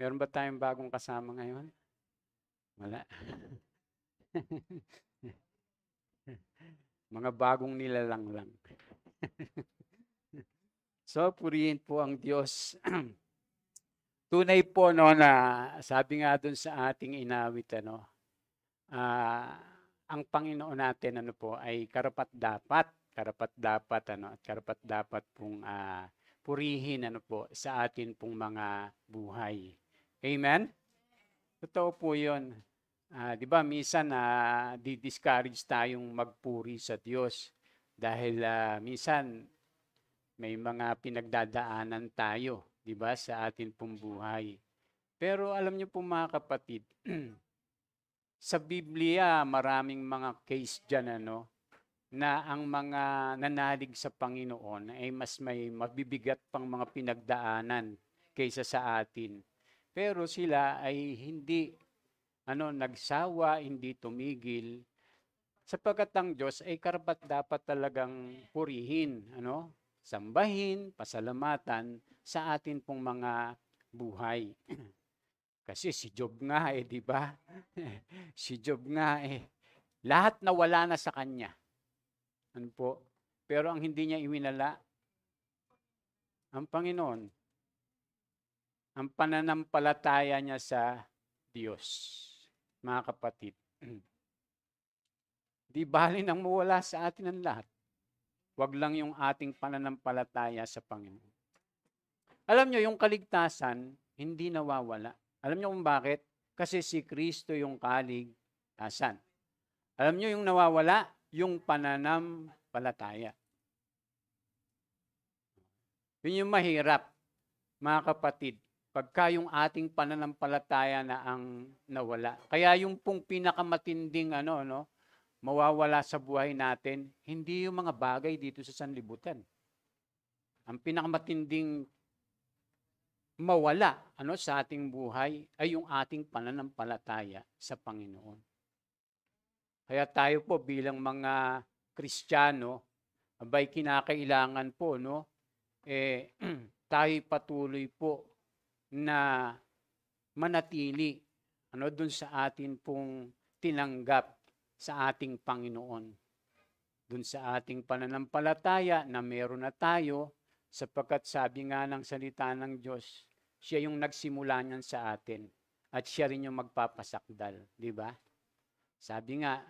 Meron ba tayong bagong kasama ngayon? Wala. Mga bagong nilalang lang. So, purihin po ang Diyos. Tunay po no na sabi nga dun sa ating inawit ah, ang Panginoon natin ano po ay karapat-dapat ano at karapat-dapat pong purihin ano po sa atin pong mga buhay. Amen. Totoo po 'yon. 'Di ba minsan di-discourage tayong magpuri sa Diyos dahil minsan may mga pinagdadaanan tayo, 'di ba, sa atin pong buhay. Pero alam niyo po mga kapatid, sa Biblia maraming mga case diyan ano na ang mga nanalig sa Panginoon ay mas may mabibigat pang mga pinagdaanan kaysa sa atin. Pero sila ay hindi nagsawa, hindi tumigil sapagkat ang Diyos ay karapat-dapat talagang purihin, sambahin, pasalamatan sa atin pong mga buhay. Kasi si Job nga di ba? Si Job nga lahat nawala na sa kanya. Ano po? Pero ang hindi niya iwinala, ang Panginoon, ang pananampalataya niya sa Diyos. Mga kapatid, di bali nang mawala sa atin ang lahat. Wag lang yung ating pananampalataya sa Panginoon. Alam nyo, yung kaligtasan, hindi nawawala. Alam nyo kung bakit? Kasi si Kristo yung kaligtasan. Alam nyo yung nawawala? Yung pananampalataya. Yun yung mahirap, mga kapatid, pagka yung ating pananampalataya na ang nawala. Kaya yung pong pinakamatinding mawawala sa buhay natin, hindi yung mga bagay dito sa sanlibutan. Ang pinakamatinding mawala sa ating buhay ay yung ating pananampalataya sa Panginoon. Kaya tayo po bilang mga Kristiyano, abay kinakailangan po tayo patuloy po na manatili dun sa atin pong tinanggap sa ating Panginoon. Dun sa ating pananampalataya na meron na tayo sapagkat sabi nga ng salita ng Diyos, siya yung nagsimula niyan sa atin at siya rin yung magpapasakdal, di ba? Sabi nga,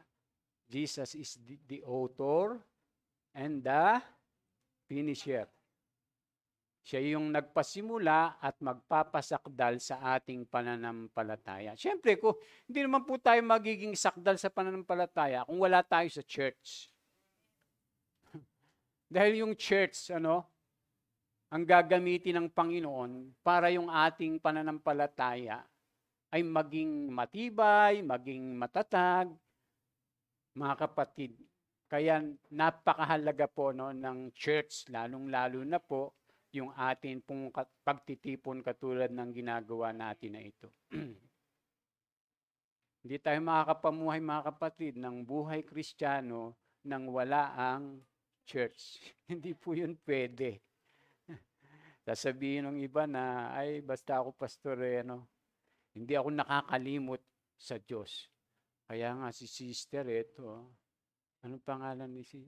Jesus is the author and the finisher. Siya yung nagpasimula at magpapasakdal sa ating pananampalataya. Siyempre, hindi naman po tayo magiging sakdal sa pananampalataya kung wala tayo sa church. Dahil yung church, ang gagamitin ng Panginoon para yung ating pananampalataya ay maging matibay, maging matatag, mga kapatid. Kaya napakahalaga po ng church, lalong-lalo na po yung atin pong pagtitipon katulad ng ginagawa natin na ito. Hindi tayo makakapamuhay, mga kapatid, ng buhay Kristiyano nang wala ang church. Hindi po yun pwede. Sasabihin ng iba na, ay basta ako pastor hindi ako nakakalimot sa Diyos. Kaya nga si sister anong pangalan ni si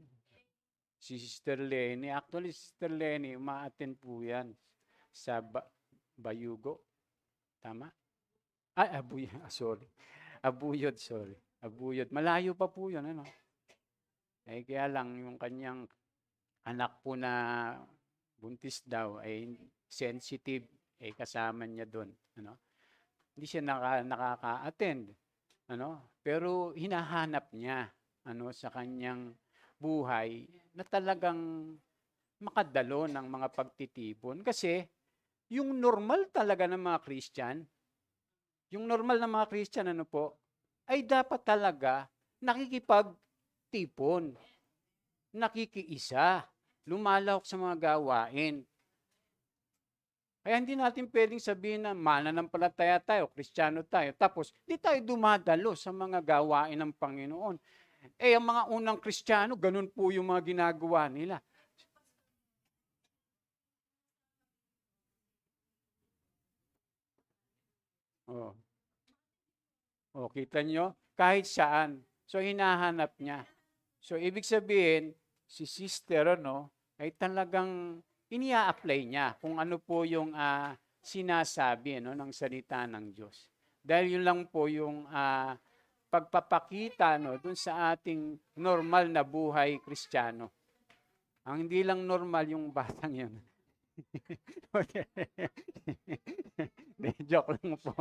Sister Lenny? Actually, Sister Lenny, umaattend po yan sa Bayugo. Tama? Sorry. Abuyod, sorry. Abuyod. Malayo pa po yun, kaya lang, yung kanyang anak po na buntis daw, ay sensitive, kasama niya doon. Hindi siya nakaka-attend. Pero hinahanap niya sa kanyang buhay na talagang makadalo ng mga pagtitipon. Kasi yung normal talaga ng mga Christian, yung normal ng mga Christian ay dapat talaga nakikipagtipon, nakikiisa, lumalahok sa mga gawain. Kaya hindi natin pwedeng sabihin na mananampalataya tayo, Kristiyano tayo, tapos hindi tayo dumadalo sa mga gawain ng Panginoon. Ang mga unang Kristiyano, ganun po yung mga ginagawa nila. Oh. Oh, kita nyo? Kahit saan. So, hinahanap niya. So, ibig sabihin, si sister, ay talagang inia-apply niya kung ano po yung sinasabi ng salita ng Diyos. Dahil yun lang po yung pagpapakita dun sa ating normal na buhay Kristiyano. Ang hindi lang normal yung batang yun. Joke lang po.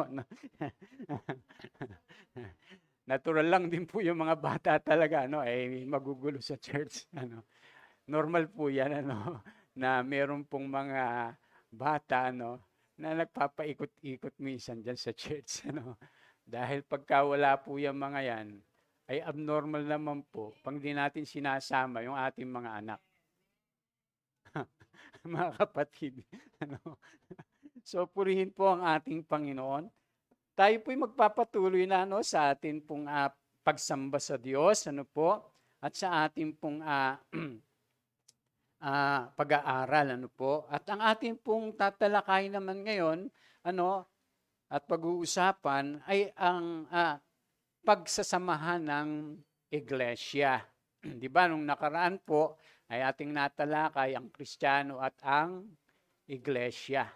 Natural lang din po yung mga bata talaga, ay magugulo sa church. Normal po yan, na meron pong mga bata, na nagpapaikot-ikot minsan dyan sa church, Dahil pagka wala po yung mga yan, ay abnormal naman po pag di natin sinasama yung ating mga anak. Mga kapatid, So, purihin po ang ating Panginoon. Tayo po'y magpapatuloy na sa atin pong pagsamba sa Diyos, at sa ating pong pag-aaral, At ang ating pong tatalakay naman ngayon, at pag-uusapan ay ang pagsasamahan ng iglesia. Di ba, nung nakaraan po, ay ating natalakay ang Kristiyano at ang iglesia.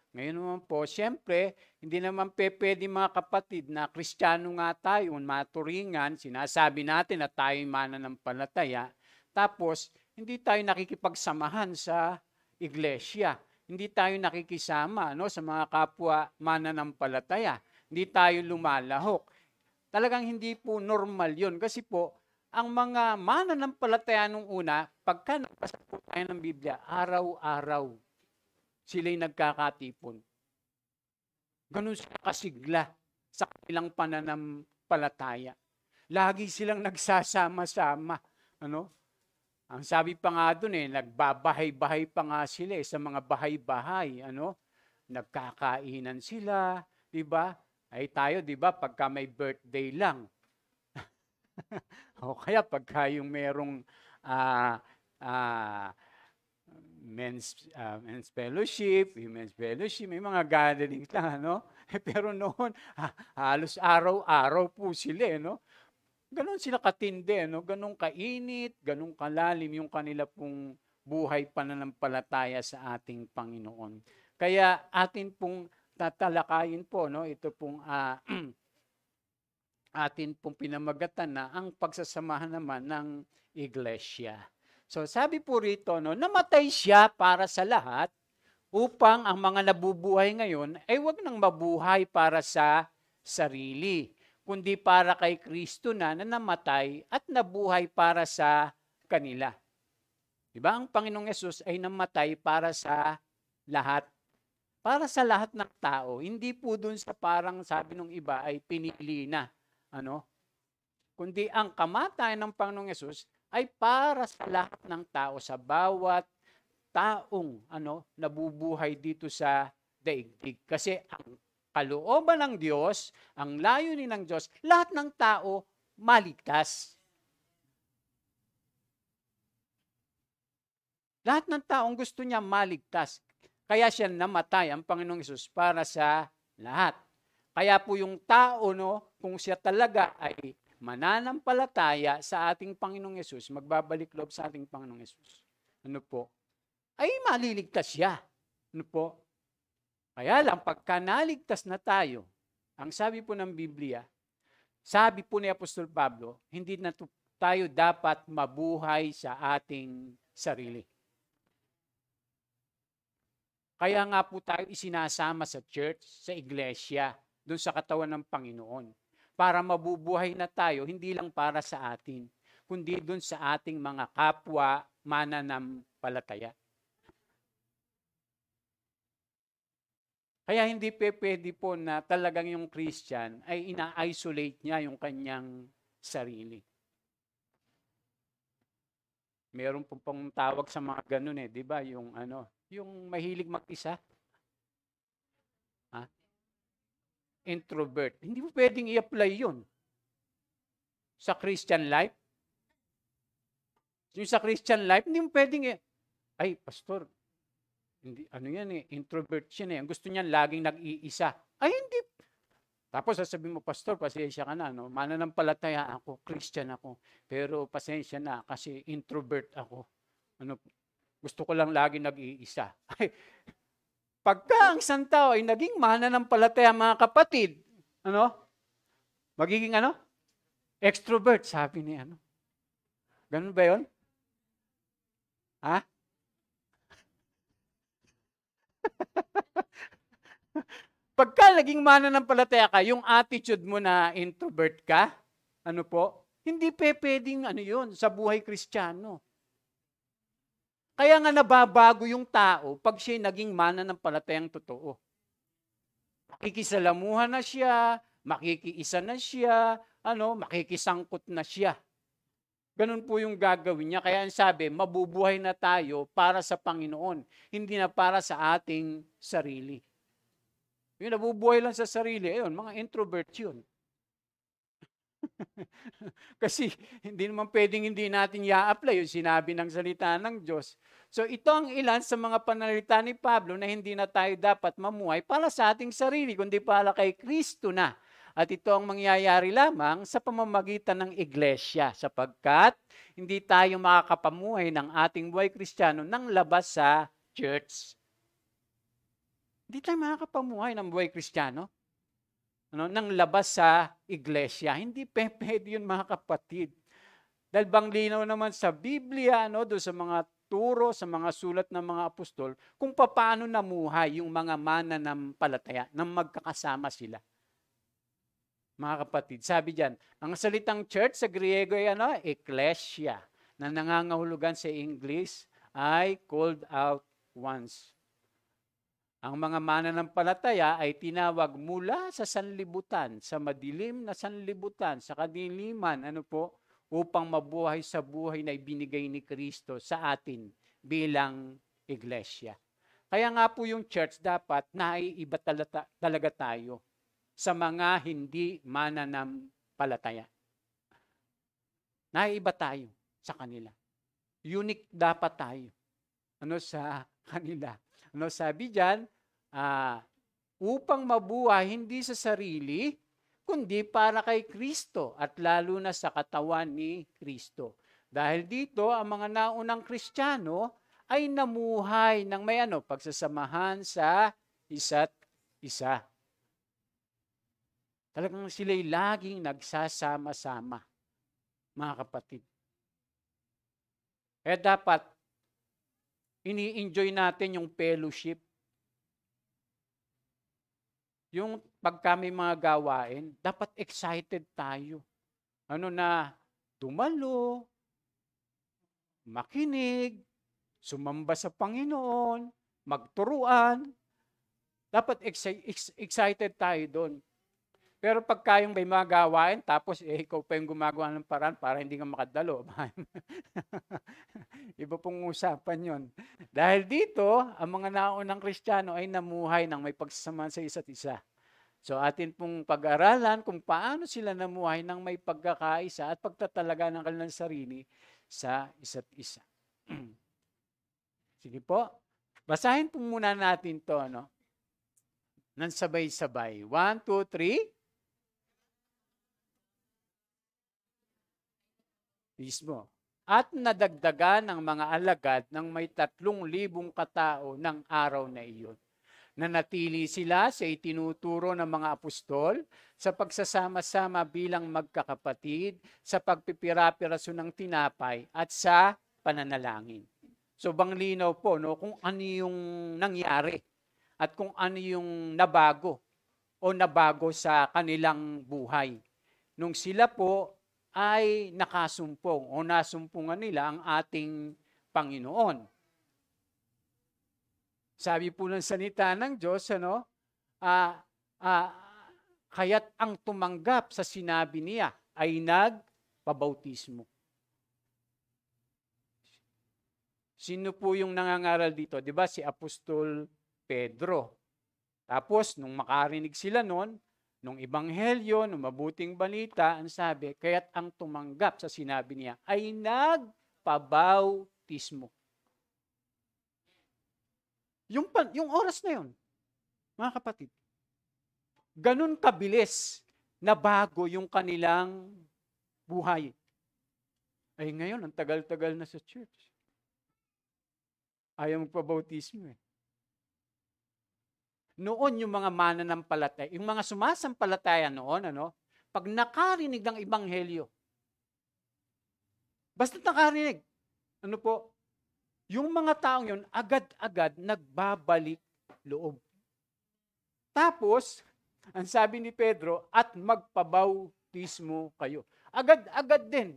Ngayon naman po, siyempre, hindi naman pwede mga kapatid na Kristiyano nga tayo, maturingan, sinasabi natin na tayo mananampalataya, tapos hindi tayo nakikipagsamahan sa iglesia. Hindi tayo nakikisama sa mga kapwa mananampalataya. Hindi tayo lumalahok. Talagang hindi po normal yun. Kasi po, ang mga mananampalataya nung una, pagka nagbasa po tayo ng Biblia, araw-araw, sila'y nagkakatipon. Ganun sila kasigla sa kanilang pananampalataya. Lagi silang nagsasama-sama. Ang sabi pa nga doon nagbabahay-bahay pa nga sila sa mga bahay-bahay. Nagkakainan sila, di ba? Ay tayo, di ba, pagka may birthday lang. O kaya pagka yung merong men's fellowship, women's fellowship, may mga gathering lang, Pero noon, halos araw-araw po sila, Ganon sila katindi, Ganon kainit, ganon kalalim yung kanila pong buhay pananampalataya sa ating Panginoon. Kaya atin pong tatalakayin po, ito pong atin pong pinamagatan na ang pagsasamahan naman ng iglesia. So sabi po rito, namatay siya para sa lahat upang ang mga nabubuhay ngayon ay wag nang mabuhay para sa sarili, kundi para kay Kristo na namatay at nabuhay para sa kanila. Diba? Ang Panginoong Yesus ay namatay para sa lahat. Para sa lahat ng tao. Hindi po dun sa parang sabi ng iba ay pinili na. Kundi ang kamatayan ng Panginoong Yesus ay para sa lahat ng tao, sa bawat taong nabubuhay dito sa daigdig. Kasi ang kalooban ng Diyos, ang layunin ng Diyos, lahat ng tao maligtas. Lahat ng taong gusto niya maligtas. Kaya siya namatay, ang Panginoong Hesus, para sa lahat. Kaya po yung tao, kung siya talaga ay mananampalataya sa ating Panginoong Hesus, magbabalik loob sa ating Panginoong Hesus, ay maliligtas siya. Kaya lang, pagka naligtas na tayo, ang sabi po ng Biblia, sabi po ni Apostol Pablo, hindi na tayo dapat mabuhay sa ating sarili. Kaya nga po tayo isinasama sa church, sa iglesia, doon sa katawan ng Panginoon. Para mabubuhay na tayo, hindi lang para sa atin, kundi doon sa ating mga kapwa mananampalataya. Kaya hindi pwede po na talagang yung Christian ay ina-isolate niya yung kanyang sarili. Meron pong tawag sa mga ganun di ba? Yung yung mahilig mag-isa. Introvert. Hindi mo pwedeng i-apply yun sa Christian life. Yung sa Christian life, hindi mo pwedeng ay, pastor, hindi, yan introvert siya Ang gusto niya laging nag-iisa. Ay, hindi. Tapos sasabihin mo, Pastor, pasensya ka na, no? Mananampalataya ako, Christian ako, pero pasensya na kasi introvert ako. Ano, gusto ko lang lagi nag-iisa. Pagka ang isang tao ay naging mananampalataya, mga kapatid, ano? Magiging ano? Extrovert, sabi ni ano. Ganun ba yun? Ha? Pagka naging mananampalataya ka, yung attitude mo na introvert ka, ano po? Hindi pwedeng ano yun sa buhay Kristiyano. Kaya nga nababago yung tao pag siya naging mananampalatayang totoo. Makikisalamuhan na siya, makikiisa na siya, makikisangkot na siya. Ganun po yung gagawin niya. Kaya ang sabi, mabubuhay na tayo para sa Panginoon, hindi na para sa ating sarili. Yung nabubuhay lang sa sarili, ayun, mga introvert yun. Kasi hindi naman pwedeng hindi natin i-apply yung sinabi ng salita ng Diyos. So ito ang ilan sa mga pananalita ni Pablo na hindi na tayo dapat mamuhay para sa ating sarili, kundi para kay Kristo na. At ito ang mangyayari lamang sa pamamagitan ng iglesia sapagkat hindi tayo makakapamuhay ng ating buhay Kristiyano nang labas sa church. Hindi tayo makakapamuhay ng buhay Kristiyano nang labas sa iglesia. Hindi pwede yun, mga kapatid. Dahil bang linaw naman sa Biblia, doon sa mga turo, sa mga sulat ng mga apostol, kung paano namuhay yung mga mananampalataya nang magkakasama sila. Mga kapatid, sabi diyan, ang salitang church sa Griego ay ecclesia, na nangangahulugan sa English ay called out ones. Ang mga mananampalataya ay tinawag mula sa sanlibutan, sa madilim na sanlibutan, sa kadiliman, upang mabuhay sa buhay na ibinigay ni Kristo sa atin bilang iglesia. Kaya nga po yung church dapat naiiba talaga tayo sa mga hindi mananampalataya. Naiiba tayo sa kanila. Unique dapat tayo sa kanila. Sabi diyan, upang mabuhay hindi sa sarili, kundi para kay Kristo at lalo na sa katawan ni Kristo. Dahil dito, ang mga naunang Kristiyano ay namuhay ng may pagsasamahan sa isa't isa. Talagang sila'y laging nagsasama-sama, mga kapatid. Dapat ini-enjoy natin yung fellowship. Yung pagka may mga gawain, dapat excited tayo. Na dumalo, makinig, sumamba sa Panginoon, magturuan. Dapat excited tayo doon. Pero pagka yung may mga gawain, tapos ikaw pa yung gumagawa ng paraan para hindi ka makadalo. Iba pong usapan yon. Dahil dito, ang mga naunang Kristiyano ay namuhay ng may pagsasama sa isa't isa. So atin pong pag-aralan kung paano sila namuhay ng may pagkakaisa at pagtatalaga ng kanilang sarili sa isa't isa. Sige po. Basahin po muna natin to, nang sabay-sabay. 1, 2, 3. Mismo. At nadagdagan ng mga alagad ng may 3,000 katao ng araw na iyon. Nanatili sila sa itinuturo ng mga apostol, sa pagsasama-sama bilang magkakapatid, sa pagpipira-piraso ng tinapay, at sa pananalangin. So banglinaw po kung ano yung nangyari at kung ano yung nabago sa kanilang buhay. Nung sila po ay nakasumpong o nasumpungan nila ang ating Panginoon. Sabi po ng salita ng Diyos, kaya't ang tumanggap sa sinabi niya ay nagpabautismo. Sino po yung nangangaral dito? 'Di ba si Apostol Pedro. Tapos nung makarinig sila nung ebanghelyo, nung mabuting balita, ang sabi, kaya't ang tumanggap sa sinabi niya ay nagpabautismo. Yung oras na yun, mga kapatid, ganun kabilis na bago yung kanilang buhay. Ay ngayon, ang tagal-tagal na sa church. Ayaw magpabautismo eh. Noon yung mga mananampalataya, yung mga sumasampalataya noon, pag nakarinig ng ebanghelyo, basta nakarinig, yung mga taong yun, agad-agad nagbabalik loob. Tapos, ang sabi ni Pedro, at magpabautismo kayo. Agad-agad din,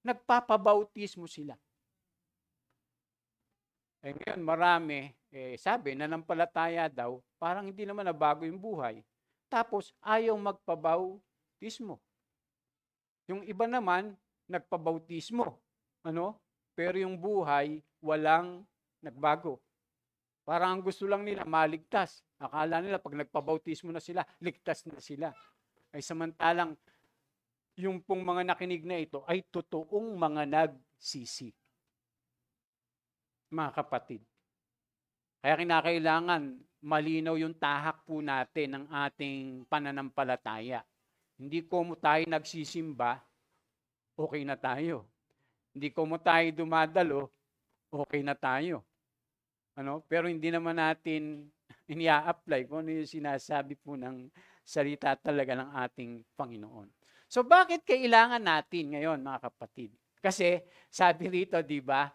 nagpapabautismo sila. Eh ngayon, marami, sabi, nanampalataya daw, parang hindi naman nabago yung buhay. Tapos, ayaw magpabautismo. Yung iba naman, nagpabautismo. Pero yung buhay, walang nagbago. Parang ang gusto lang nila, maligtas. Akala nila, pag nagpabautismo na sila, ligtas na sila. Ay samantalang, yung pong mga nakinig na ito, ay totoong mga nagsisi. Mga kapatid. Kaya kinakailangan malinaw yung tahak po natin ng ating pananampalataya. Hindi ko mo tayo nagsisimba, okay na tayo. Hindi ko mo tayo dumadalo, okay na tayo. Pero hindi naman natin inia-apply kung ano yung sinasabi po ng salita talaga ng ating Panginoon. So bakit kailangan natin ngayon, mga kapatid? Kasi sabi rito, di ba,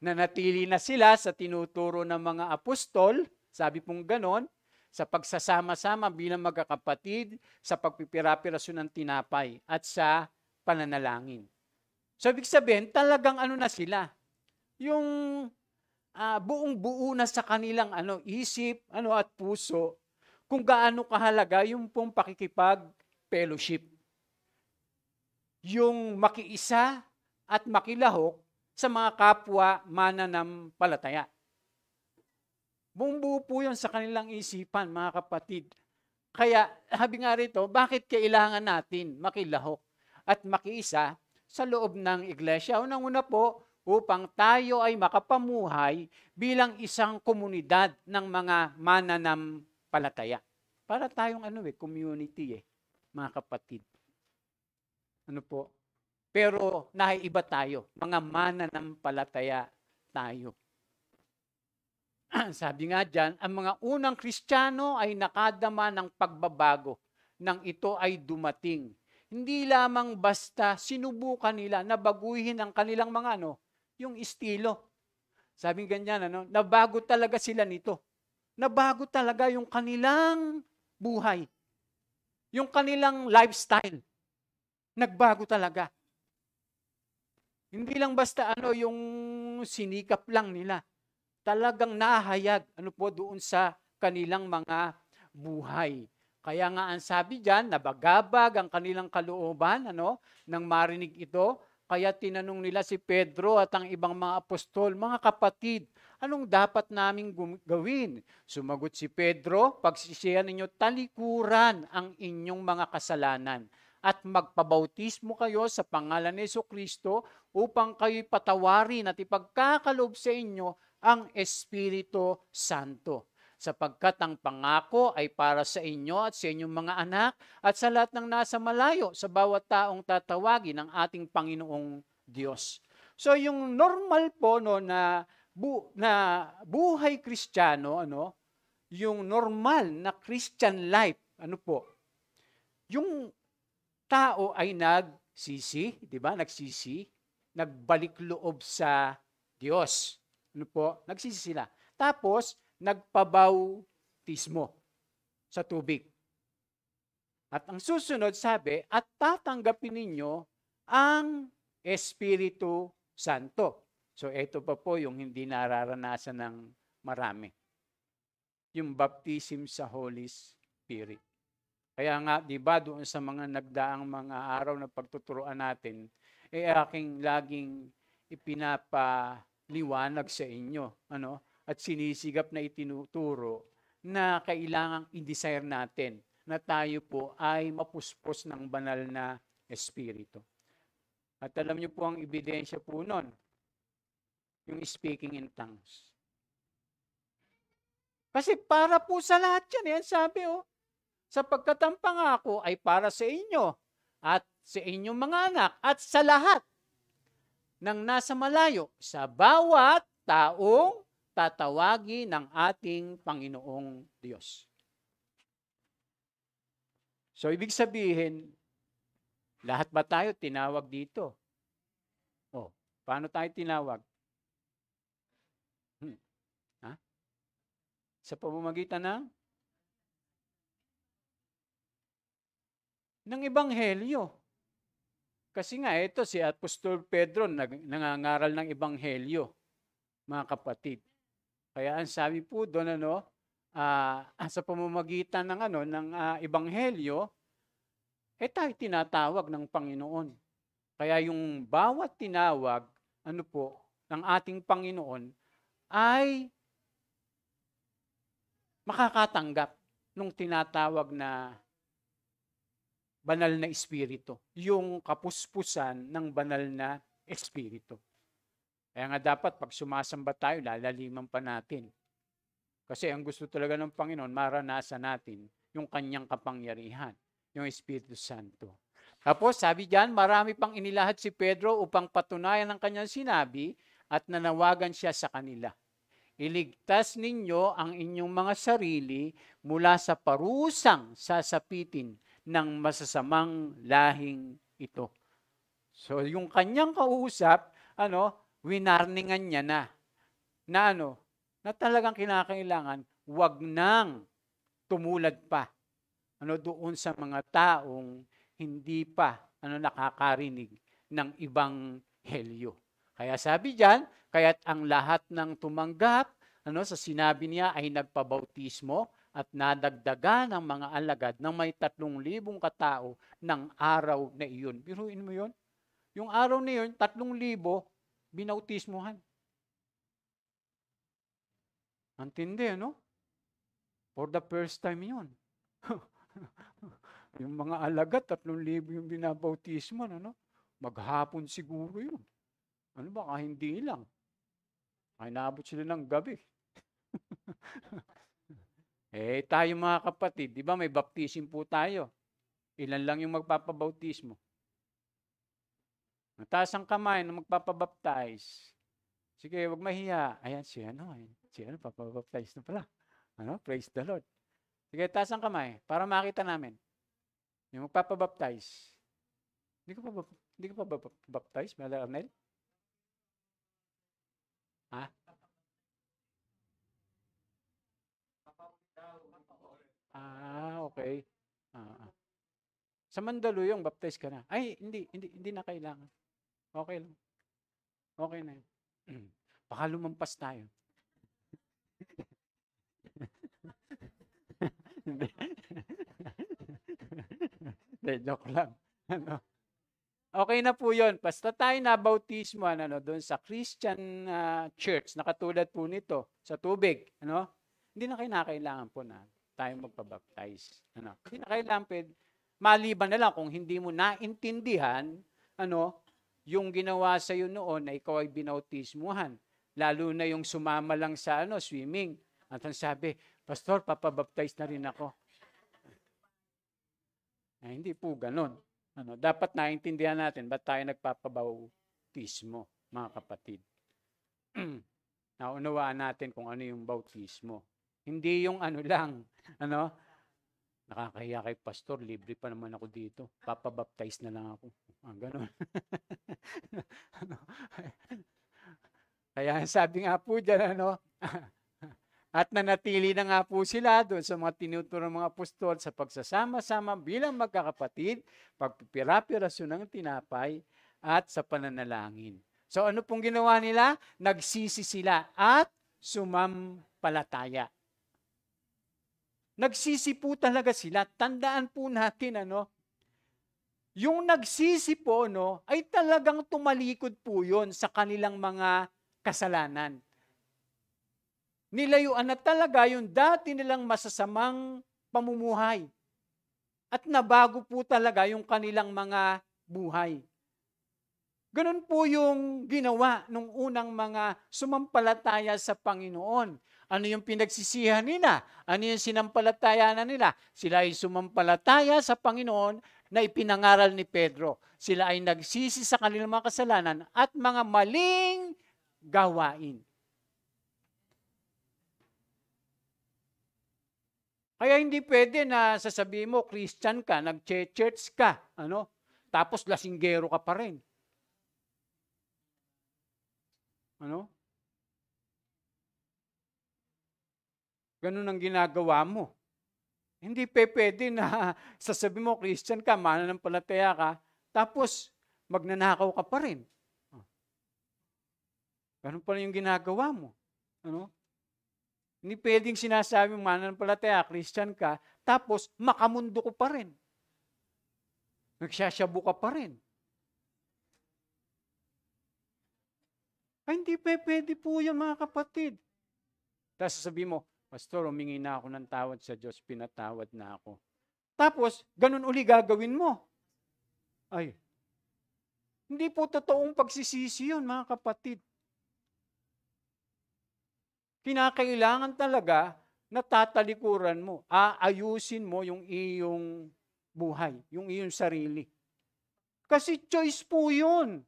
nanatili na sila sa tinuturo ng mga apostol, sabi pong ganon, sa pagsasama-sama bilang magkakapatid, sa pagpipira-pirasyon ng tinapay, at sa pananalangin. So, ibig sabihin, talagang na sila, yung buong-buo na sa kanilang isip, at puso, kung gaano kahalaga yung pong pakikipag-fellowship. Yung makiisa at makilahok sa mga kapwa mananampalataya. Buong-buo po yun sa kanilang isipan, mga kapatid. Kaya, sabi nga rito, bakit kailangan natin makilahok at makiisa sa loob ng iglesia? Unang-una po, upang tayo ay makapamuhay bilang isang komunidad ng mga mananampalataya. Para tayong community mga kapatid. Pero naiiba tayo, mga mananampalataya tayo. Sabi nga dyan, ang mga unang Kristiyano ay nakadama ng pagbabago nang ito ay dumating. Hindi lamang basta sinubukan nila na baguhin ang kanilang mga yung estilo. Sabi ganyan, nabago talaga sila nito. Nabago talaga yung kanilang buhay. Yung kanilang lifestyle. Nagbago talaga. Hindi lang basta yung sinikap lang nila. Talagang nahayag doon sa kanilang mga buhay. Kaya nga ang sabi diyan, nabagabag ang kanilang kalooban nang marinig ito. Kaya tinanong nila si Pedro at ang ibang mga apostol, mga kapatid, anong dapat naming gawin? Sumagot si Pedro, pagsisihan ninyo talikuran ang inyong mga kasalanan at magpabautismo kayo sa pangalan ni Jesucristo upang kayo'y patawarin at ipagkakaloob sa inyo ang Espiritu Santo. Sapagkat ang pangako ay para sa inyo at sa inyong mga anak at sa lahat ng nasa malayo, sa bawat taong tatawagin ng ating Panginoong Diyos. So yung normal po na buhay Kristiyano, yung normal na Christian life, yung tao ay nagsisi, di ba? Nagsisi, nagbalik loob sa Diyos. Nagsisi sila. Tapos, nagpabautismo sa tubig. At ang susunod sabi, at tatanggapin ninyo ang Espiritu Santo. So, ito pa po yung hindi nararanasan ng marami. Yung baptism sa Holy Spirit. Kaya nga, di ba, doon sa mga nagdaang mga araw na pagtuturuan natin, aking laging ipinapaliwanag sa inyo, at sinisigap na itinuturo na kailangang i-desire natin na tayo po ay mapuspos ng banal na Espiritu. At alam niyo po ang ebidensya po nun, yung speaking in tongues. Kasi para po sa lahat yan, sabi sapagkat ang pangako ay para sa inyo at sa inyong mga anak at sa lahat ng nasa malayo, sa bawat taong tatawagin ng ating Panginoong Diyos. So, ibig sabihin, lahat ba tayo tinawag dito? Oh, paano tayo tinawag? Ha? Sa pamamagitan ng Ebanghelyo. Kasi nga, ito si Apostol Pedro nangangaral ng Ebanghelyo, mga kapatid. Kaya ang sabi po doon, sa pamamagitan ng Ebanghelyo, tayo tinatawag ng Panginoon. Kaya yung bawat tinawag, ng ating Panginoon, ay makakatanggap nung tinatawag na banal na espiritu, yung kapuspusan ng banal na espiritu. Kaya nga dapat pag sumasamba tayo, lalaliman pa natin. Kasi ang gusto talaga ng Panginoon, maranasan natin yung kanyang kapangyarihan, yung Espiritu Santo. Tapos sabi diyan, marami pang inilahad si Pedro upang patunayan ang kanyang sinabi at nanawagan siya sa kanila. Iligtas ninyo ang inyong mga sarili mula sa parusang sasapitin ng masasamang lahing ito. So yung kanyang kausap, winarningan niya na talagang kinakailangan wag nang tumulad pa doon sa mga taong hindi pa nakakarinig ng ibang helyo. Kaya sabi diyan, kaya't ang lahat ng tumanggap sa sinabi niya ay nagpabautismo at nadagdagan ng mga alagad ng may 3,000 katao ng araw na iyon. Biruin mo yun? Yung araw na iyon, 3,000 binautismohan. Antindi, For the first time yun. Yung mga alagad, 3,000 yung binabautismo, maghapon siguro yun. Baka hindi lang. Ay, naabot sila ng gabi. Tayo mga kapatid, di ba may baptism po tayo? Ilan lang yung magpapabautismo? Mataas ang kamay na magpapabaptize. Sige, wag mahiya. Ayan, si papabaptize na pala. Praise the Lord. Sige, taas ang kamay para makita namin. Yung magpapabaptize. Hindi ka pa baptize, Brother Arnel? Ha? Okay. Sa Mandaluyong, baptize ka na. Ay, hindi na kailangan. Okay lang. Okay na yun. Baka lumampas tayo. Joke lang. Okay na po yun. Basta tayo nabautismo doon sa Christian church, na katulad po nito, sa tubig. Hindi na kinakailangan po na tayo magpabaptize. Hindi na kailangan maliban na lang kung hindi mo naintindihan yung ginawa sa iyo noon na ikaw ay binautismuhan. Lalo na yung sumama lang sa swimming. At ang sabi, Pastor, papabaptize na rin ako. Hindi po ganun. Dapat naintindihan natin ba't tayo nagpapabautismo, mga kapatid. Naunawaan natin kung ano yung bautismo. Hindi yung lang, nakakahiya kay Pastor, libre pa naman ako dito. Papabaptize na lang ako. Ganun. Kaya sabi nga po dyan, at nanatili na nga po sila doon sa mga tinuturo ng mga apostol sa pagsasama-sama bilang magkakapatid, pagpipirapirasyon ng tinapay, at sa pananalangin. So ano pong ginawa nila? Nagsisi sila at sumampalataya. Nagsisi po talaga sila. Tandaan po natin, yung nagsisi po, ay talagang tumalikod po yun sa kanilang mga kasalanan. Nilayuan na talaga yung dati nilang masasamang pamumuhay. At nabago po talaga yung kanilang mga buhay. Ganun po yung ginawa nung unang mga sumampalataya sa Panginoon. Ano yung pinagsisihan nila? Ano yung sinampalatayanan nila? Sila ay sumampalataya sa Panginoon na ipinangaral ni Pedro. Sila ay nagsisi sa kanilang mga kasalanan at mga maling gawain. Kaya hindi pwede na sasabihin mo, Christian ka, nag-church ka, tapos lasinggero ka pa rin. Ganun ang ginagawa mo. Hindi pwede na sasabihin mo, Christian ka, mananampalataya ka, tapos magnanakaw ka pa rin. Ganun pa rin yung ginagawa mo. Hindi pwedeng sinasabi mo, mananampalataya, Christian ka, tapos makamundo ko pa rin. Nagsasyabu ka pa rin. Ay, hindi pwede po yan, mga kapatid. Tapos sasabihin mo, Pastor, humingi na ako ng tawad sa Diyos, pinatawad na ako. Tapos, ganun uli gagawin mo. Ay, hindi po totoong pagsisisi yun, mga kapatid. Kinakailangan talaga na tatalikuran mo, aayusin mo yung iyong buhay, yung iyong sarili. Kasi choice po yun.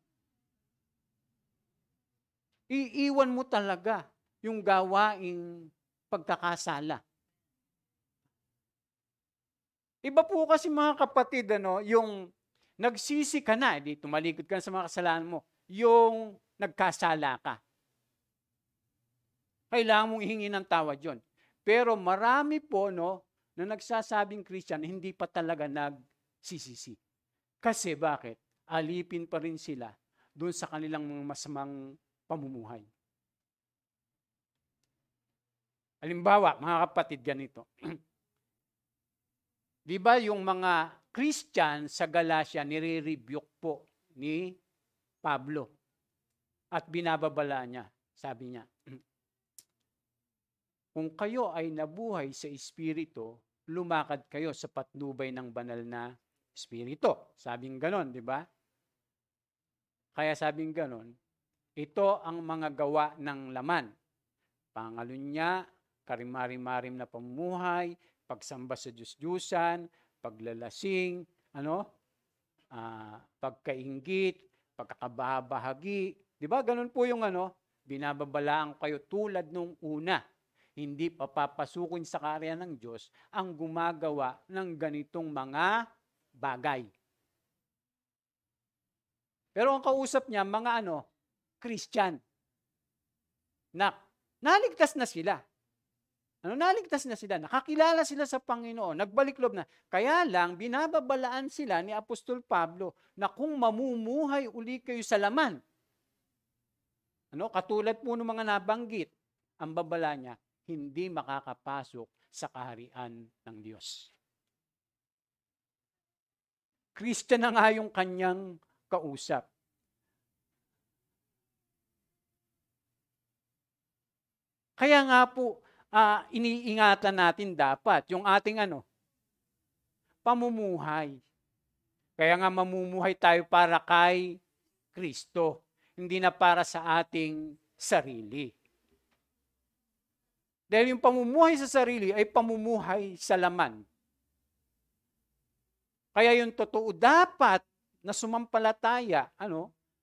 Iiwan mo talaga yung gawaing pagkakasala. Iba po kasi, mga kapatid, yung nagsisi ka na, tumalikod ka na sa mga kasalanan mo, yung nagkasala ka. Kailangan mong ihingi ng tawad yun. Pero marami po na nagsasabing Christian, hindi pa talaga nagsisisi. Kasi bakit? Alipin pa rin sila doon sa kanilang mga masamang pamumuhay. Halimbawa, mga kapatid, ganito. Di ba yung mga Christian sa Galacia, nire-rebuke po ni Pablo at binababala niya. Sabi niya, kung kayo ay nabuhay sa Espiritu, lumakad kayo sa patnubay ng banal na Espiritu. Sabing ganon, di ba? Kaya sabing ganon, ito ang mga gawa ng laman. Pangalunya, karimari-marim na pamumuhay, pagsamba sa Diyos-Diyusan, paglalasing, pagkainggit, pagkakabahagi. Di ba? Ganun po yung binababalaan kayo tulad nung una. Hindi papapasukin sa karya ng Diyos ang gumagawa ng ganitong mga bagay. Pero ang kausap niya, mga Christian. Naligtas na sila. Naligtas na sila. Nakakilala sila sa Panginoon. Nagbalik loob na. Kaya lang, binababalaan sila ni Apostol Pablo na kung mamumuhay uli kayo sa laman. Katulad po ng mga nabanggit, ang babala niya, hindi makakapasok sa kaharian ng Diyos. Christian na nga yung kanyang kausap. Kaya nga po, iniingatan natin dapat yung ating pamumuhay. Kaya nga mamumuhay tayo para kay Kristo, hindi na para sa ating sarili. Dahil yung pamumuhay sa sarili ay pamumuhay sa laman. Kaya yung totoo dapat na sumampalataya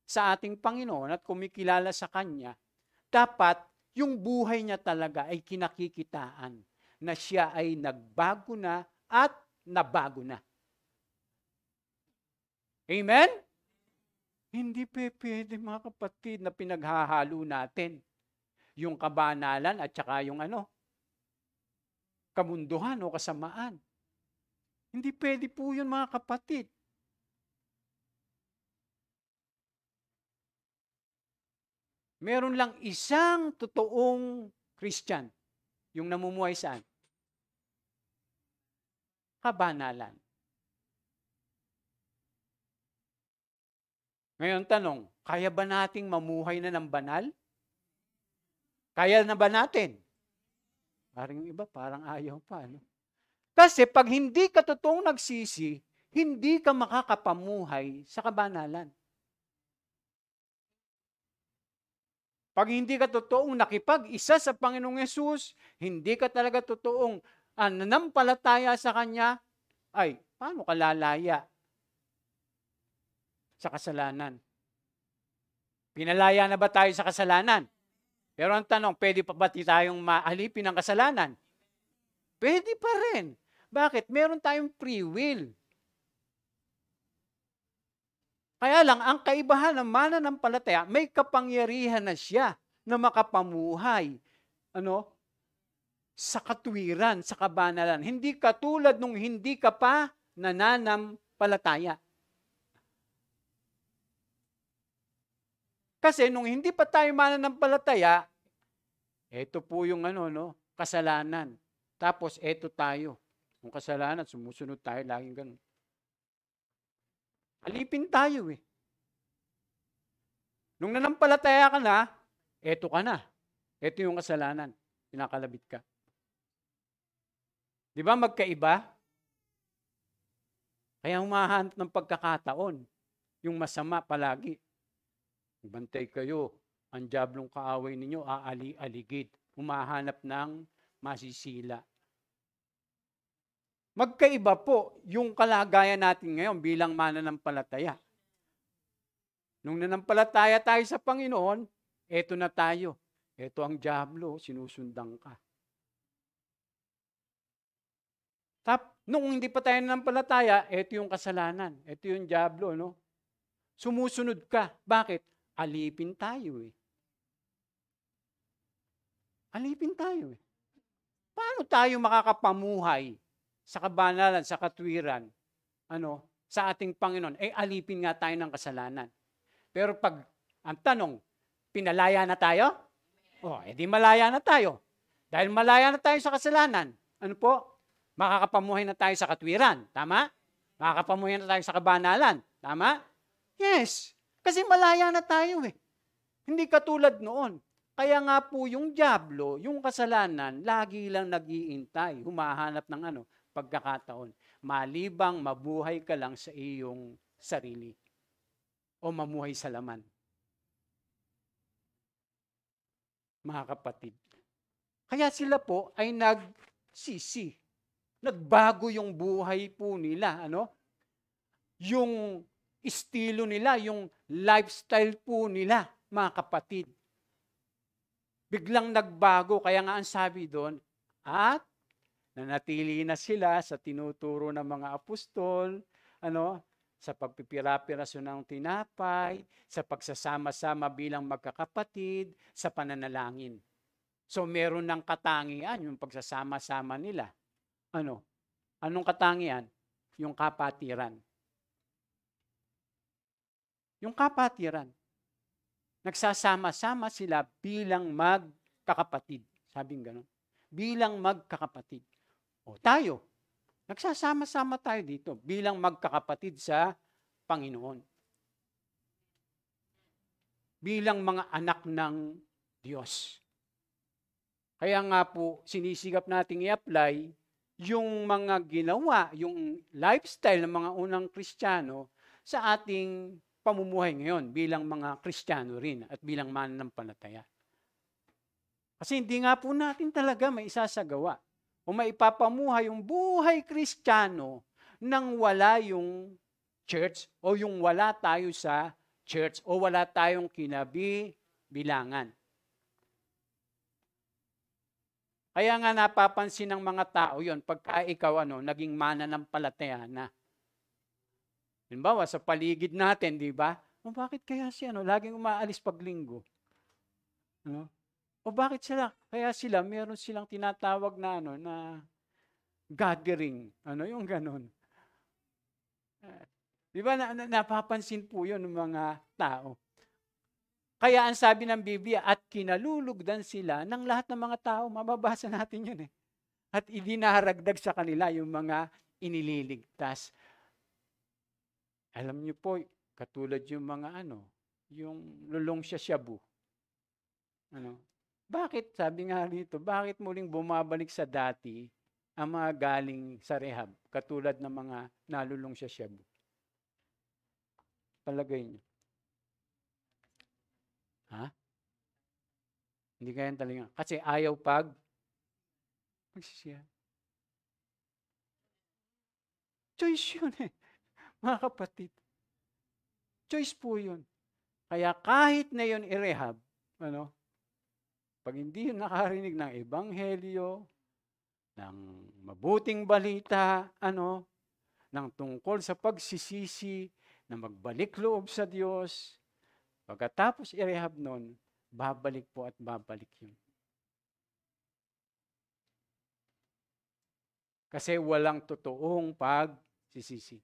sa ating Panginoon at kumikilala sa Kanya, dapat yung buhay niya talaga ay kinakikitaan na siya ay nagbago na at nabago na. Amen? Hindi pwede, mga kapatid, na pinaghahalo natin yung kabanalan at saka yung kamunduhan o kasamaan. Hindi pwede po yun, mga kapatid. Meron lang isang totoong Christian, yung namumuhay saan? Kabanalan. Ngayon tanong, kaya ba nating mamuhay na ng banal? Kaya na ba natin? Parang yung iba, parang ayaw pa. Kasi pag hindi ka totoong nagsisi, hindi ka makakapamuhay sa kabanalan. Pag hindi ka totoong nakipag-isa sa Panginoong Yesus, hindi ka talaga totoong nanampalataya sa Kanya, ay, paano ka lalaya sa kasalanan? Pinalaya na ba tayo sa kasalanan? Pero ang tanong, pwede pa ba tayong maalipin ng kasalanan? Pwede pa rin. Bakit? Meron tayong free will. Kaya lang, ang kaibahan ng mananampalataya, may kapangyarihan na siya na makapamuhay sa katwiran, sa kabanalan. Hindi katulad nung hindi ka pa nananampalataya. Kasi nung hindi pa tayo mananampalataya, ito po yung kasalanan. Tapos ito tayo. Yung kasalanan, sumusunod tayo, laging ganun. Alipin tayo eh. Nung nanampalataya ka na, eto ka na. Eto yung kasalanan. Pinakalabit ka. Di ba magkaiba? Kaya humahanap ng pagkakataon. Yung masama palagi. Bantay kayo. Ang diablong kaaway ninyo, aali-aligid. Humahanap ng masisila. Magkaiba po yung kalagayan natin ngayon bilang mananampalataya. Nung nanampalataya tayo sa Panginoon, eto na tayo. Eto ang diablo, sinusundan ka. Nung hindi pa tayo nanampalataya, eto yung kasalanan. Eto yung diablo, Sumusunod ka. Bakit? Alipin tayo eh. Alipin tayo eh. Paano tayo makakapamuhay sa kabanalan, sa katwiran, sa ating Panginoon? Alipin nga tayo ng kasalanan. Pero pag, ang tanong, pinalaya na tayo? Edi malaya na tayo. Dahil malaya na tayo sa kasalanan, makakapamuhay na tayo sa katwiran. Tama? Makakapamuhay na tayo sa kabanalan. Tama? Yes. Kasi malaya na tayo eh. Hindi katulad noon. Kaya nga po yung diablo, yung kasalanan, lagi lang nag-iintay, humahanap ng pagkakataon. Malibang mabuhay ka lang sa iyong sarili. O mamuhay sa laman. Mga kapatid. Kaya sila po ay nagsisi. Nagbago yung buhay po nila. Yung estilo nila, yung lifestyle po nila, mga kapatid. Biglang nagbago, kaya nga ang sabi doon, at nanatili na sila sa tinuturo ng mga apostol, sa pagpipira-piraso ng tinapay, sa pagsasama-sama bilang magkakapatid, sa pananalangin. So meron ng katangian yung pagsasama-sama nila. Anong katangian? Yung kapatiran. Yung kapatiran. Nagsasama-sama sila bilang magkakapatid. Sabing gano'n. Bilang magkakapatid. Tayo, nagsasama-sama tayo dito bilang magkakapatid sa Panginoon. Bilang mga anak ng Diyos. Kaya nga po, sinisigap nating i-apply yung mga ginawa, yung lifestyle ng mga unang Kristiyano sa ating pamumuhay ngayon bilang mga Kristiyano rin at bilang mananampalataya. Kasi hindi nga po natin talaga may isasagawa o maipapamuhay yung buhay Kristiyano nang wala yung church o yung wala tayo sa church o wala tayong kinabibilangan. Kaya nga napapansin ng mga tao yon pagka ikaw naging mananampalataya na. Halimbawa, sa paligid natin, di ba? Bakit kaya siya, laging umaalis pag linggo? O bakit sila, meron silang tinatawag na, na gathering. Yung ganon. Di ba, napapansin po yun ng mga tao. Kaya ang sabi ng Biblia, at kinalulugdan sila ng lahat ng mga tao. Mababasa natin yun eh. At idinaragdag sa kanila yung mga inililigtas. Alam niyo po, katulad yung mga yung lulong shabu. Bakit, sabi nga rito, bakit muling bumabalik sa dati ang mga galing sa rehab, katulad ng mga nalulong shabu? Palagay niyo. Ha? Hindi kaya talaga. Kasi ayaw pagsisihan. Choice yun eh, mga kapatid. Choice po yun. Kaya kahit na yun i-rehab, pag hindi yun nakarinig ng ebanghelyo, ng mabuting balita, ng tungkol sa pagsisisi, na magbalik loob sa Diyos, pagkatapos i-rehab nun, babalik po at babalik yun. Kasi walang totoong pagsisisi.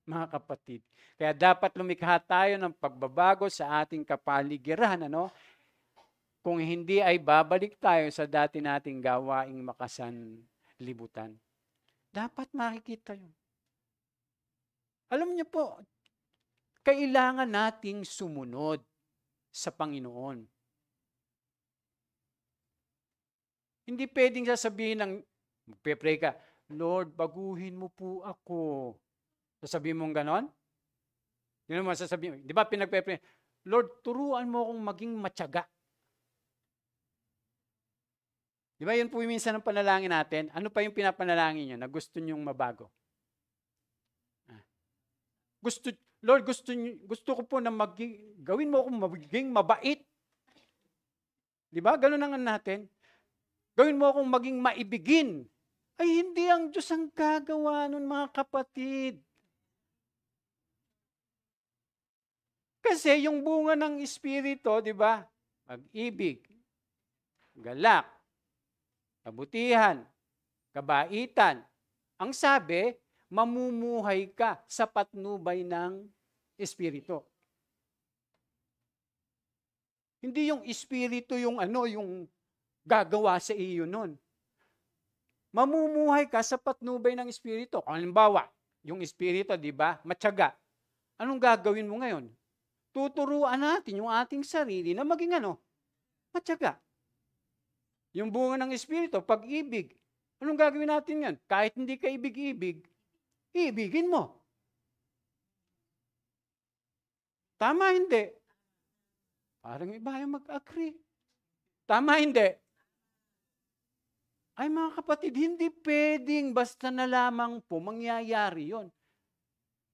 Mga kapatid. Kaya dapat lumikha tayo ng pagbabago sa ating kapaligiran, Kung hindi ay babalik tayo sa dati nating gawaing makasanlibutan. Dapat makikita yun. Alam niyo po, kailangan nating sumunod sa Panginoon. Hindi pwedeng sasabihin ng, magpe-pray ka, Lord, baguhin mo po ako. Sasabihin mong ganon? Yun naman sasabihin. Di ba pinagpe-pray, Lord, turuan mo akong maging matyaga. Di ba yun po minsan ang panalangin natin? Ano pa yung pinapanalangin nyo na gusto nyong mabago? Lord, gusto ko po na gawin mo akong maging mabait. Di ba? Ganun ang natin. Gawin mo akong maging maibigin. Ay, hindi ang Diyos ang gagawa nun, mga kapatid. Kasi yung bunga ng Espiritu, di ba? Pag-ibig, galak, kabutihan, kabaitan. Ang sabi, mamumuhay ka sa patnubay ng Espiritu. Hindi yung Espiritu yung yung gagawa sa iyo nun. Mamumuhay ka sa patnubay ng Espiritu. Halimbawa, yung Espiritu, di ba? Matyaga. Anong gagawin mo ngayon? Tuturuan natin yung ating sarili na maging matyaga. Yung bunga ng Espiritu, pag-ibig. Anong gagawin natin yan? Kahit hindi ka ibig-ibig, iibigin mo. Tama, hindi? Parang iba yung mag-agree. Tama, hindi? Ay mga kapatid, hindi pwedeng basta na lamang po mangyayari yon.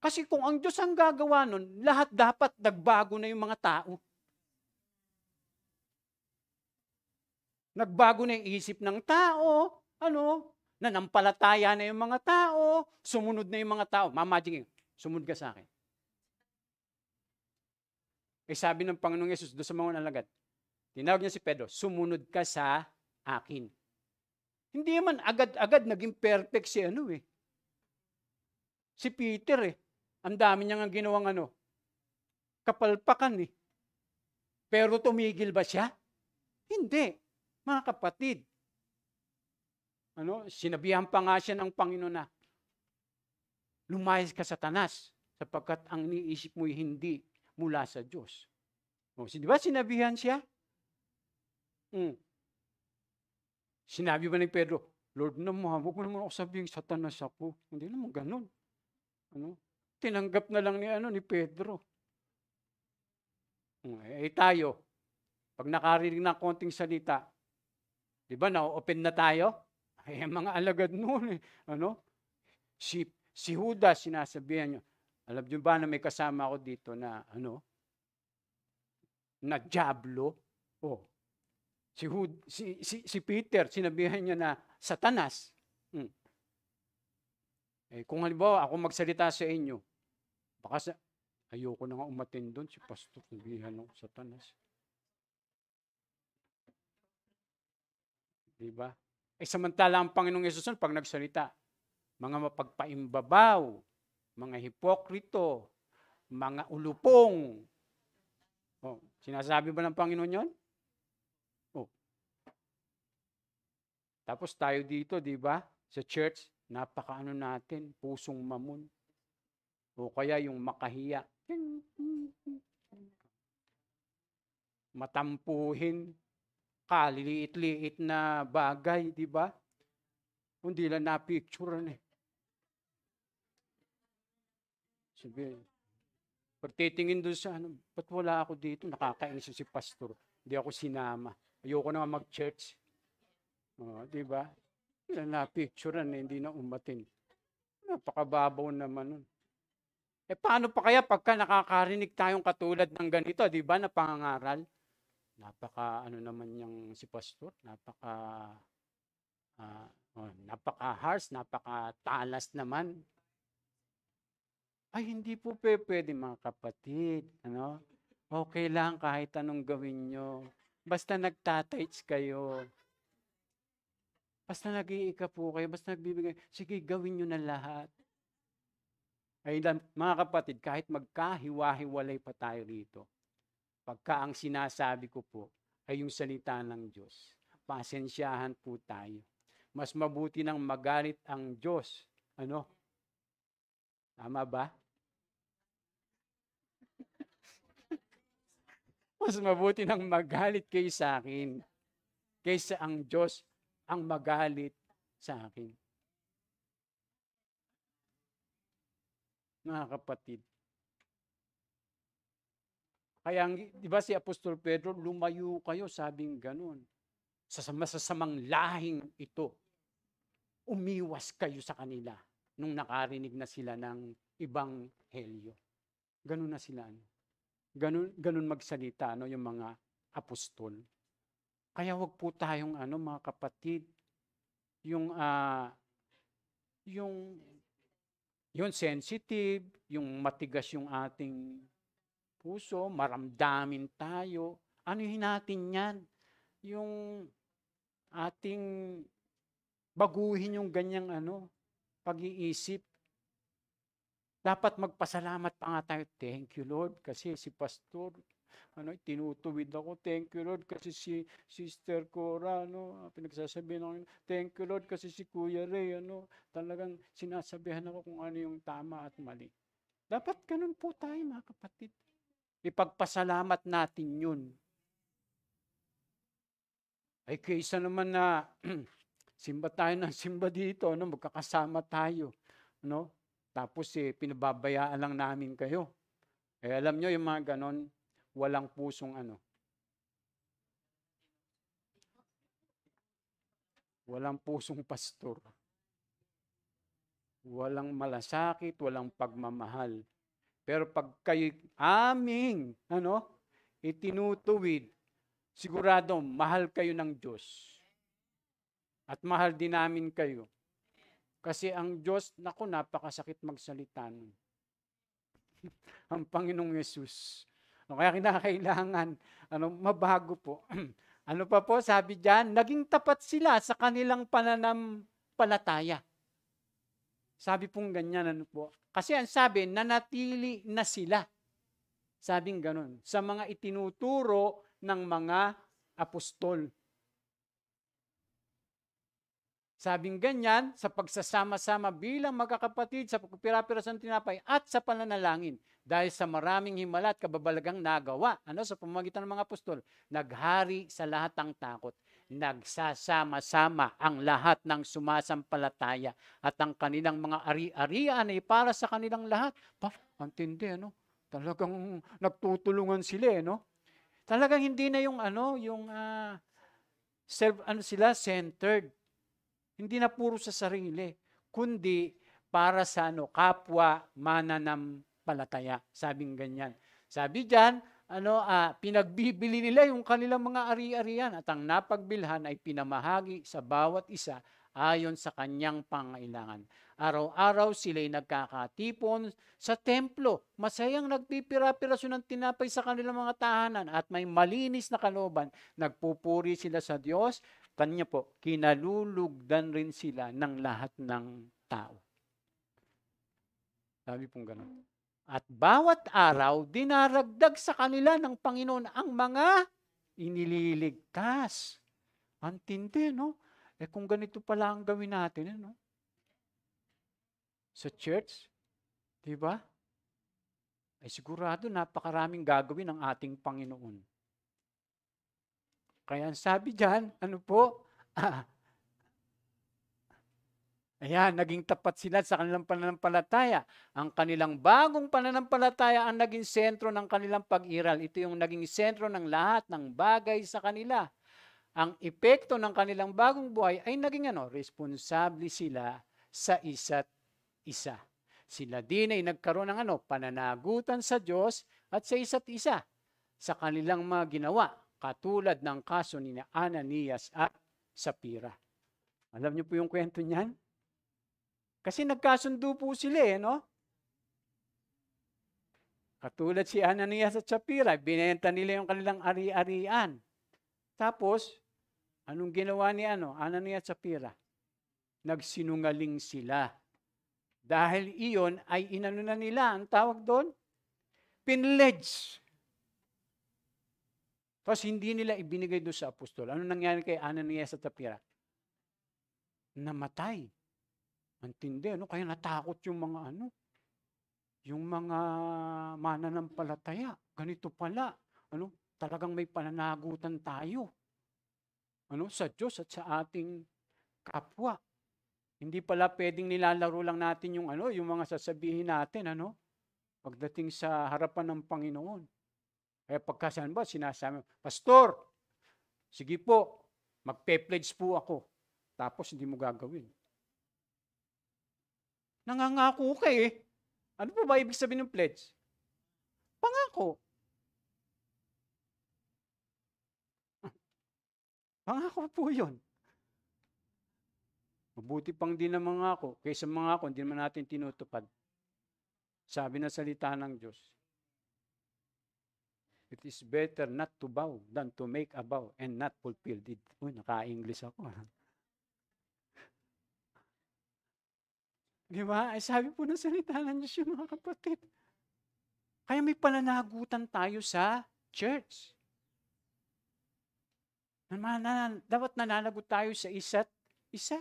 Kasi kung ang Diyos ang gagawa nun, lahat dapat nagbago na yung mga tao. Nagbago na yung isip ng tao, nanampalataya na yung mga tao, sumunod na yung mga tao. Mama, sumunod ka sa akin. Sabi ng Panginoong Yesus doon sa mga alagad, tinawag niya si Pedro, sumunod ka sa akin. Hindi man agad-agad naging perfect si Si Peter Ang dami niya nga ginawang kapalpakan Pero tumigil ba siya? Hindi. Mga kapatid. Sinabihan pa nga siya ng Panginoon na, lumayas ka Satanas, sapagkat ang iniisip mo'y hindi mula sa Diyos. Di ba sinabihan siya? Sinabi ba ni Pedro, Lord naman, huwag mo naman ako sabihin Satanas ako. Hindi naman ganun. Tinanggap na lang ni Pedro. Tayo, pag nakarinig ng konting salita, di ba, na-open na tayo? Mga alagad noon Si Judas, sinasabihan niyo, alam niyo ba na may kasama ako dito na, na diablo? Si Peter, sinabihan niya na Satanas. Kung halimbawa, ako magsalita sa inyo, baka ayoko na nga umatin doon, si pastor, sabihan ng Satanas. Diba? Samantala ang Panginoong Yesus pag nagsalita, mga mapagpaimbabaw, mga hipokrito, mga ulupong. Sinasabi ba ng Panginoon yun? Tapos tayo dito, di ba? Sa church, napakaano natin, pusong mamon. O kaya yung makahiya. Matampuhin, kaliliit-liit na bagay, di ba? Hindi lang na-picture Sabi, pagtitingin doon sa ba't wala ako dito? Nakakainis si pastor. Hindi ako sinama. Ayoko na mag-church. Oh, di ba? Na-picturean, hindi na umatin. Napakababaw naman nun. Paano pa kaya pagka nakakarinig tayong katulad ng ganito, di ba, na pangangaral? Ano naman yung si pastor, napaka-harsh, napaka-talas naman. Ay, hindi po pwede mga kapatid. Okay lang kahit anong gawin nyo. Basta nagtatights kayo. Basta nag-iika po kayo, basta nagbibigay. Sige, gawin nyo na lahat. Ay, mga kapatid, kahit magkahiwa-hiwalay pa tayo rito, pagka ang sinasabi ko po ay yung salita ng Diyos, pasensyahan po tayo. Mas mabuti nang magalit ang Diyos. Tama ba? Mas mabuti nang magalit kayo sa akin kaysa ang Diyos ang magalit sa akin. Mga kapatid. Kaya, di ba si Apostol Pedro, lumayo kayo, sabing ganun. Sa masasamang lahing ito, umiwas kayo sa kanila nung nakarinig na sila ng ibang helyo. Ganun na sila. Ganun magsalita, yung mga apostol. Kaya wag po tayong, mga kapatid, yung sensitive, yung matigas yung ating puso, maramdamin tayo. Anuhin natin yan? Yung ating baguhin yung ganyang pag-iisip. Dapat magpasalamat pa nga tayo. Thank you, Lord, kasi si pastor, tinutuwid ako. Thank you, Lord, kasi si Sister Cora, pinagsasabihan ako. Thank you, Lord, kasi si Kuya Ray, talagang sinasabihan ako kung ano yung tama at mali. Dapat ganun po tayo, mga kapatid. Ipagpasalamat natin yun. Ay, kaysa naman na simba tayo ng simba dito, magkakasama tayo, Tapos pinababayaan lang namin kayo. Alam nyo yung mga ganon, walang pusong walang pusong pastor. Walang malasakit, walang pagmamahal. Pero pag kayo aming, itinutuwid, sigurado, mahal kayo ng Diyos. At mahal din namin kayo. Kasi ang Diyos, napakasakit magsalita nun. Ang Panginoong Yesus. Kaya kinakailangan, mabago po. Ano pa po, sabi diyan, naging tapat sila sa kanilang pananampalataya. Sabi pong ganyan, po. Kasi ang sabi, nanatili na sila. Sabing ganun. Sa mga itinuturo ng mga apostol. Sabing ganyan, sa pagsasama-sama bilang magkakapatid sa pagpipira-pira ng tinapay at sa pananalangin. Dahil sa maraming himala at kababalagang nagawa, sa pamamagitan ng mga apostol, naghari sa lahat ng takot. Nagsasama-sama ang lahat ng sumasampalataya at ang kanilang mga ari-arian ay para sa kanilang lahat. Antindi, Talagang nagtutulungan sila, Talagang hindi na yung self-centered. Hindi na puro sa sarili, kundi para sa kapwa mananampalataya. Sabing ganyan. Sabi diyan, pinagbibili nila yung kanilang mga ari-arian at ang napagbilhan ay pinamahagi sa bawat isa ayon sa kanyang pangailangan. Araw-araw sila'y nagkakatipon sa templo. Masayang nagpipira-pirasyon ng tinapay sa kanilang mga tahanan at may malinis na kalooban. Nagpupuri sila sa Diyos. Kanya po, kinalulugdan rin sila ng lahat ng tao. Sabi pong gano'n. At bawat araw, dinaragdag sa kanila ng Panginoon ang mga inililigtas. Antindi, kung ganito pala ang gawin natin, sa church, di ba? Ay sigurado napakaraming gagawin ng ating Panginoon. Kaya sabi diyan, Ayan, naging tapat sila sa kanilang pananampalataya. Ang kanilang bagong pananampalataya ang naging sentro ng kanilang pag-iral. Ito yung naging sentro ng lahat ng bagay sa kanila. Ang epekto ng kanilang bagong buhay ay naging responsable sila sa isa't isa. Sila din ay nagkaroon ng pananagutan sa Diyos at sa isa't isa sa kanilang mga ginawa, katulad ng kaso ni Ananias at Sapphira. Alam niyo po yung kwento niyan? Kasi nagkasundo po sila no? Katulad si Ananias at Sapphira, binenta nila yung kanilang ari-arian. Tapos, anong ginawa ni Ananias at Sapphira? Nagsinungaling sila. Dahil iyon ay inano na nila, ang tawag doon? Pinledge. Tapos hindi nila ibinigay doon sa apostol. Ano nangyari kay Ananias at Sapphira? Namatay. Antindi, kaya natakot yung mga yung mga mananampalataya. Ganito pala, talagang may pananagutan tayo. Sa Diyos at sa ating kapwa. Hindi pala pwedeng nilalaro lang natin yung yung mga sasabihin natin, pagdating sa harapan ng Panginoon. Kaya pagkasan ba, sinasabi, Pastor, sige po, magpe-pledge po ako. Tapos hindi mo gagawin. Nangangako ka eh. Ano po ba ibig sabihin ng pledge? Pangako. Pangako po yun. Mabuti pang di na mangako. Kaysa mangako, hindi naman natin tinutupad. Sabi na salita ng Diyos, it is better not to vow than to make a vow and not fulfill it. Uy, naka-English ako. Di ba? Ay sabi po ng salita ng Diyos yung mga kapatid. Kaya may pananagutan tayo sa church. Dapat nananagot tayo sa isa't isa.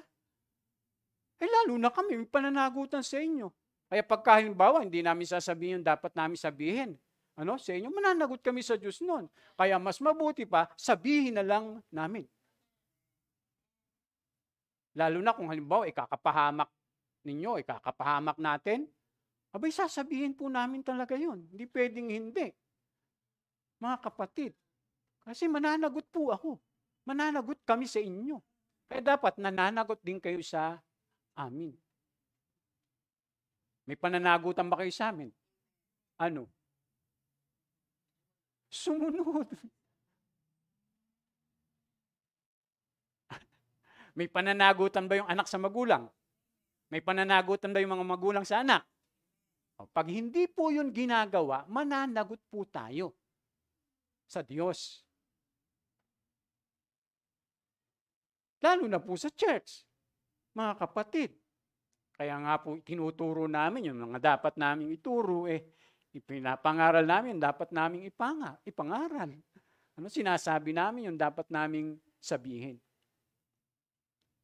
Eh lalo na kami, may pananagutan sa inyo. Kaya pagkahalimbawa, hindi namin sasabihin yung dapat namin sabihin. Sa inyo, mananagot kami sa Diyos noon. Kaya mas mabuti pa, sabihin na lang namin. Lalo na kung halimbawa, ikakapahamak ninyo, ikakapahamak natin, abay sasabihin po namin talaga yun. Hindi pwedeng hindi. Mga kapatid, kasi mananagot po ako. Mananagot kami sa inyo. Kaya dapat nananagot din kayo sa amin. May pananagutan ba kayo sa amin? Sumunod. May pananagutan ba yung anak sa magulang? May pananagutan ba yung mga magulang sa anak? Pag hindi po yun ginagawa, mananagot po tayo sa Diyos. Lalo na po sa church, mga kapatid. Kaya nga po tinuturo namin yung mga dapat naming ituro, ipinapangaral namin yung dapat naming ipangaral. Sinasabi namin yung dapat naming sabihin.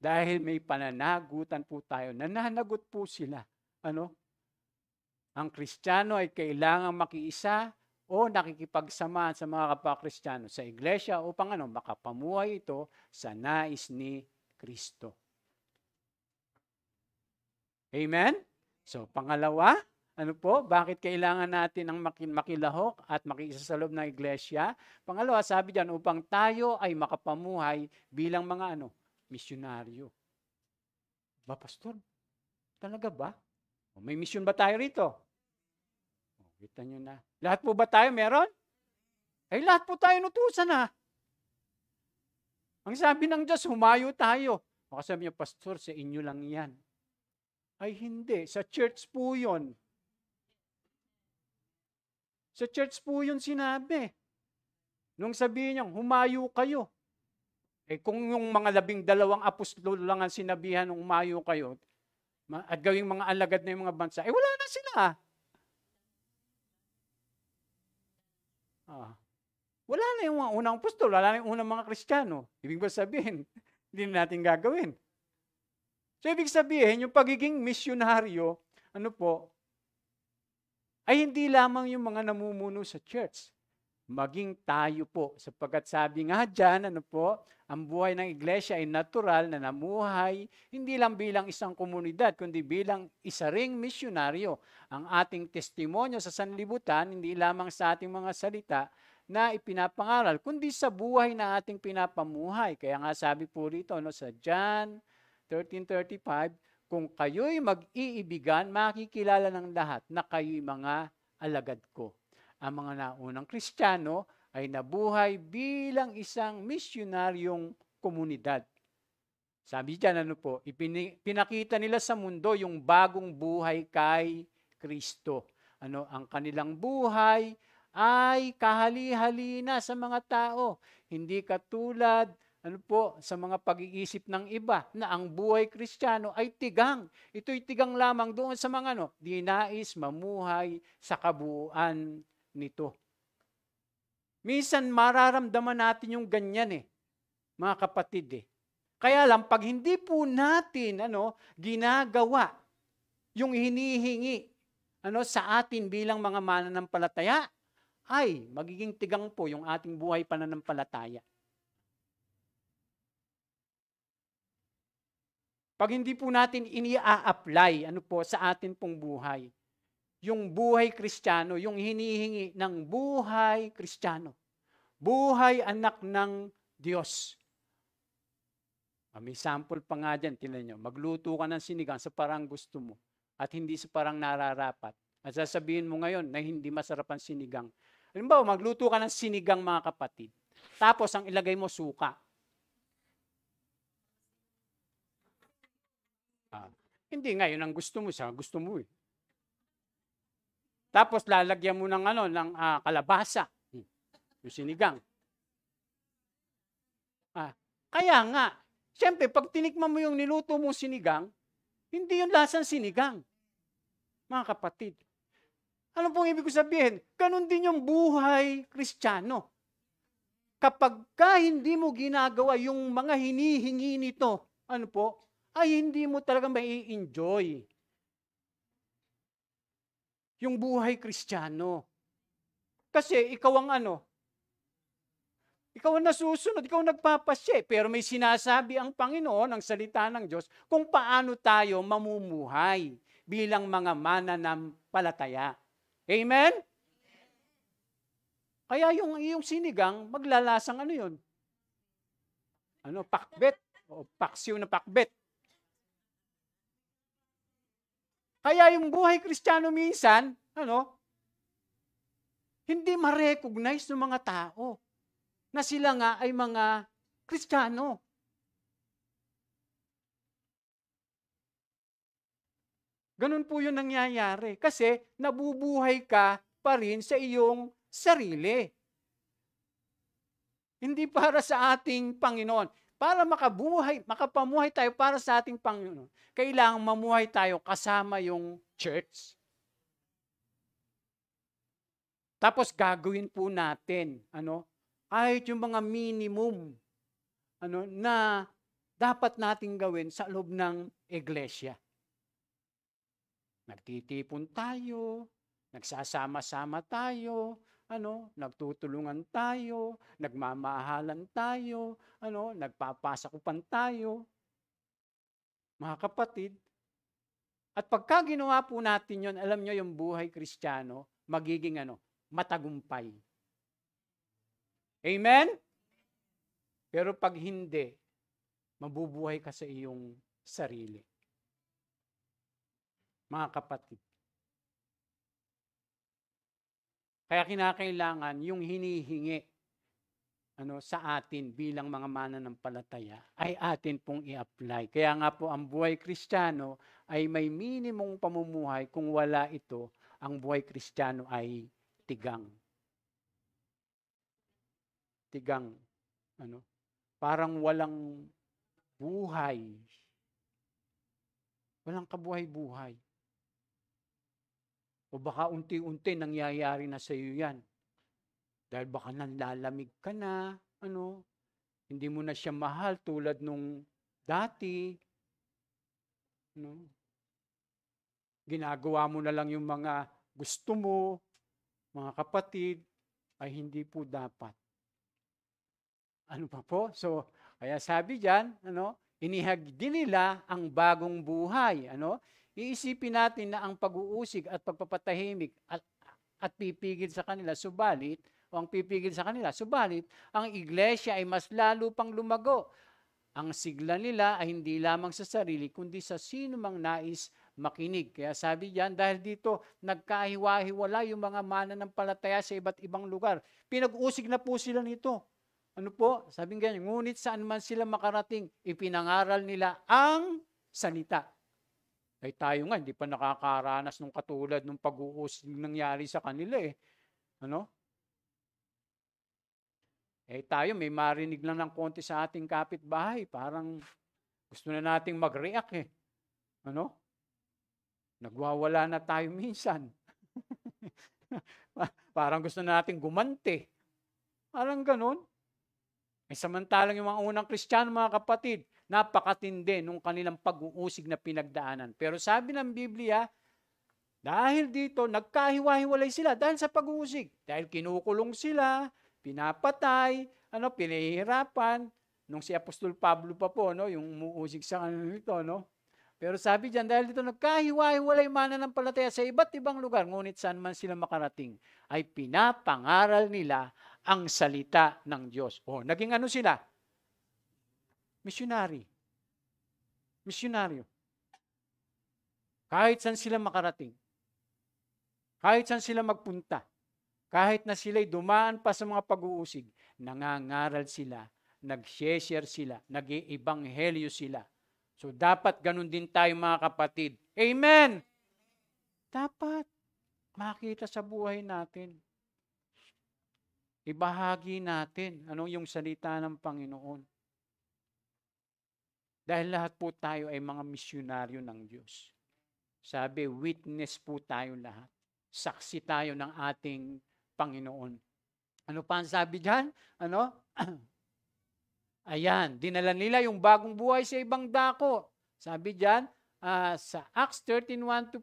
Dahil may pananagutan po tayo, nananagot po sila. Ang Kristiyano ay kailangang makiisa o nakikipagsama sa mga kapwa-Kristiyano sa iglesia upang makapamuhay ito sa nais ni Kristo. Amen? So, pangalawa, bakit kailangan natin ang makilahok at makiisa sa loob ng iglesia? Pangalawa, sabi diyan, upang tayo ay makapamuhay bilang mga misyonaryo. Ba, Pastor? Talaga ba? May misyon ba tayo rito? Kita nyo na. Lahat po ba tayo meron? Ay, lahat po tayo nutusan na. Ang sabi ng Diyos, humayo tayo. Baka sabi niya, Pastor, sa inyo lang yan. Ay, hindi. Sa church po yun. Sa church po yun sinabi. Nung sabihin niya, humayo kayo. Kung yung mga 12 apostol lang ang sinabihan ng humayo kayo, at gawing mga alagad na yung mga bansa, wala na sila. Wala na yung mga unang apostol, wala na yung unang mga Kristiyano. Ibig ba sabihin, hindi na natin gagawin. So, ibig sabihin, yung pagiging misyonaryo, ay hindi lamang yung mga namumuno sa church. maging tayo po. Sapagkat sabi nga dyan, ang buhay ng iglesia ay natural na namuhay, hindi lang bilang isang komunidad, kundi bilang isa ring misyonaryo. Ang ating testimonyo sa sanlibutan, hindi lamang sa ating mga salita na ipinapangaral, kundi sa buhay na ating pinapamuhay. Kaya nga sabi po rito sa John 13:35, kung kayo'y mag-iibigan, makikilala ng lahat na kayo'y mga alagad ko. Ang mga naunang Kristiyano ay nabuhay bilang isang misyonaryong komunidad. Sabi diyan, pinakita nila sa mundo yung bagong buhay kay Kristo. Ang kanilang buhay ay kahali-halina sa mga tao. Hindi katulad sa mga pag-iisip ng iba na ang buhay Kristiyano ay tigang. Ito'y tigang lamang doon sa mga dinais mamuhay sa kabuuan nito. Minsan mararamdaman natin yung ganyan mga kapatid Kaya lang pag hindi po natin ginagawa yung hinihingi sa atin bilang mga mananampalataya, ay magiging tigang po yung ating buhay pananampalataya. Pag hindi po natin ini-a-apply sa atin pong buhay, yung buhay Kristiyano, yung hinihingi ng buhay Kristiyano, buhay anak ng Diyos. May sample pa nga dyan, tingnan nyo, magluto ka ng sinigang sa parang gusto mo at hindi sa parang nararapat. At sasabihin mo ngayon na hindi masarap ang sinigang. Halimbawa, magluto ka ng sinigang mga kapatid, tapos ang ilagay mo suka. Hindi nga, yun ang gusto mo, siya gusto mo Tapos lalagyan mo ng kalabasa, yung sinigang. Kaya nga, siyempre, pag tinikman mo yung niluto mong sinigang, hindi yung lasang sinigang. Mga kapatid. Ano pong ibig ko sabihin? Ganon din yung buhay Kristiyano. Kapag hindi mo ginagawa yung mga hinihingi nito, ay hindi mo talaga mai-enjoy yung buhay Kristiyano. Kasi ikaw ang ikaw ang nasusunod, ikaw ang nagpapasya. Pero may sinasabi ang Panginoon, ang salita ng Diyos, kung paano tayo mamumuhay bilang mga mananampalataya. Amen? Kaya yung sinigang, maglalasang yun? Pakbet. O paksiw na pakbet. Kaya yung buhay Kristiyano minsan, hindi ma-recognize ng mga tao na sila nga ay mga Kristiyano. Ganun po yung nangyayari. Kasi nabubuhay ka pa rin sa iyong sarili. Hindi para sa ating Panginoon. Para makapamuhay tayo para sa ating Panginoon, kailangan mamuhay tayo kasama yung church. Tapos gagawin po natin, kahit yung mga minimum, na dapat nating gawin sa loob ng iglesia. Nagtitipon tayo, nagsasama-sama tayo, nagtutulungan tayo, nagmamahalan tayo, nagpapasakupan tayo. Mga kapatid, at pagka ginawa po natin yon, alam nyo yung buhay Kristiyano, magiging matagumpay. Amen? Pero pag hindi, mabubuhay ka sa iyong sarili. Mga kapatid. Kaya kinakailangan yung hinihingi sa atin bilang mga mananampalataya ay atin pong i-apply. Kaya nga po ang buhay Kristiyano ay may minimong pamumuhay. Kung wala ito, ang buhay Kristiyano ay tigang. Tigang. Parang walang buhay. Walang kabuhay-buhay. O baka unti-unti nangyayari na sa iyo yan. Dahil baka nanlalamig ka na, hindi mo na siya mahal tulad nung dati. Ginagawa mo na lang yung mga gusto mo, mga kapatid. ay hindi po dapat. Ano pa po? So, kaya sabi diyan, inihagdi nila ang bagong buhay. Iisipin natin na ang pag-uusig at pagpapatahimik at pipigil sa kanila, subalit, ang iglesia ay mas lalo pang lumago. Ang sigla nila ay hindi lamang sa sarili, kundi sa sino mang nais makinig. Kaya sabi diyan, dahil dito nagkahiwa-hiwala yung mga mananampalataya sa iba't ibang lugar. Pinag-usig na po sila nito. Ano po? Sabi ganyan, ngunit saan man sila makarating, ipinangaral nila ang salita. Ay tayo nga, hindi pa nakakaranas ng katulad ng pag-uusig nangyari sa kanila eh. Tayo may marinig lang ng konti sa ating kapitbahay, parang gusto na nating mag-react eh. Nagwawala na tayo minsan. Parang gusto na nating gumanti. Parang ganun. Samantalang yung mga unang Kristiyano, mga kapatid, napakatindi nung kanilang pag-uusig na pinagdaanan. Pero sabi ng Biblia, dahil dito, nagkahiwa-hiwalay sila dahil sa pag-uusig. Dahil kinukulong sila, pinapatay, pinahihirapan. Nung si Apostol Pablo pa po, yung umuusig sa kanila nito, Pero sabi diyan, dahil dito nagkahiwa-hiwalay mananampalataya sa iba't ibang lugar, ngunit saan man sila makarating, ay pinapangaral nila ang salita ng Diyos. Naging ano sila? Missionary. Misyonaryo. Kahit saan sila makarating, kahit saan sila magpunta, kahit na sila'y dumaan pa sa mga pag-uusig, nangangaral sila, nag-share sila, nag-iebanghelyo sila. So dapat ganun din tayo mga kapatid. Amen! Dapat makita sa buhay natin. Ibahagi natin yung salita ng Panginoon. Dahil lahat po tayo ay mga misyonaryo ng Diyos. Sabi, witness po tayo lahat. Saksi tayo ng ating Panginoon. Ano pa ang sabi diyan? Ayan, dinala nila yung bagong buhay sa ibang dako. Sabi diyan, sa Acts 13:1-5,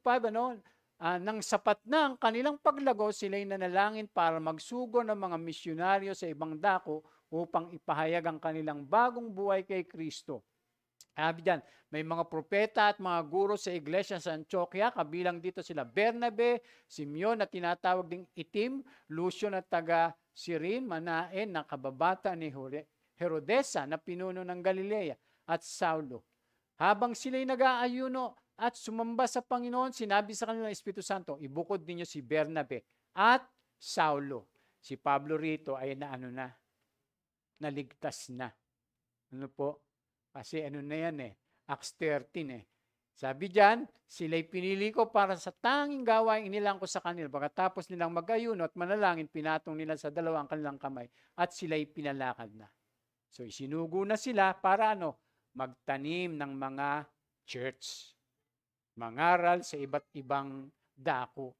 nang sapat na ang kanilang paglago, sila'y nanalangin para magsugo ng mga misyonaryo sa ibang dako upang ipahayag ang kanilang bagong buhay kay Kristo. Sabi diyan, may mga propeta at mga guro sa iglesia sa Antioquia, kabilang dito sila Bernabe, Simeon na tinatawag ding Itim, Lucio na taga Cyrene, Manaen na kababata ni Herodesa na pinuno ng Galilea, at Saulo. Habang sila'y nag-aayuno at sumamba sa Panginoon, sinabi sa kanila ng Espiritu Santo, ibukod ninyo si Bernabe at Saulo. Si Pablo rito ay naligtas na. Ano po? Kasi na yan Acts 13 Sabi diyan, sila'y pinili ko para sa tanging gawain inilang ko sa kanila. Pagkatapos nilang mag-ayuno at manalangin, pinatong nila sa dalawang kanilang kamay at sila'y pinalakad na. So isinugo na sila para magtanim ng mga church. Mangaral sa iba't ibang dako.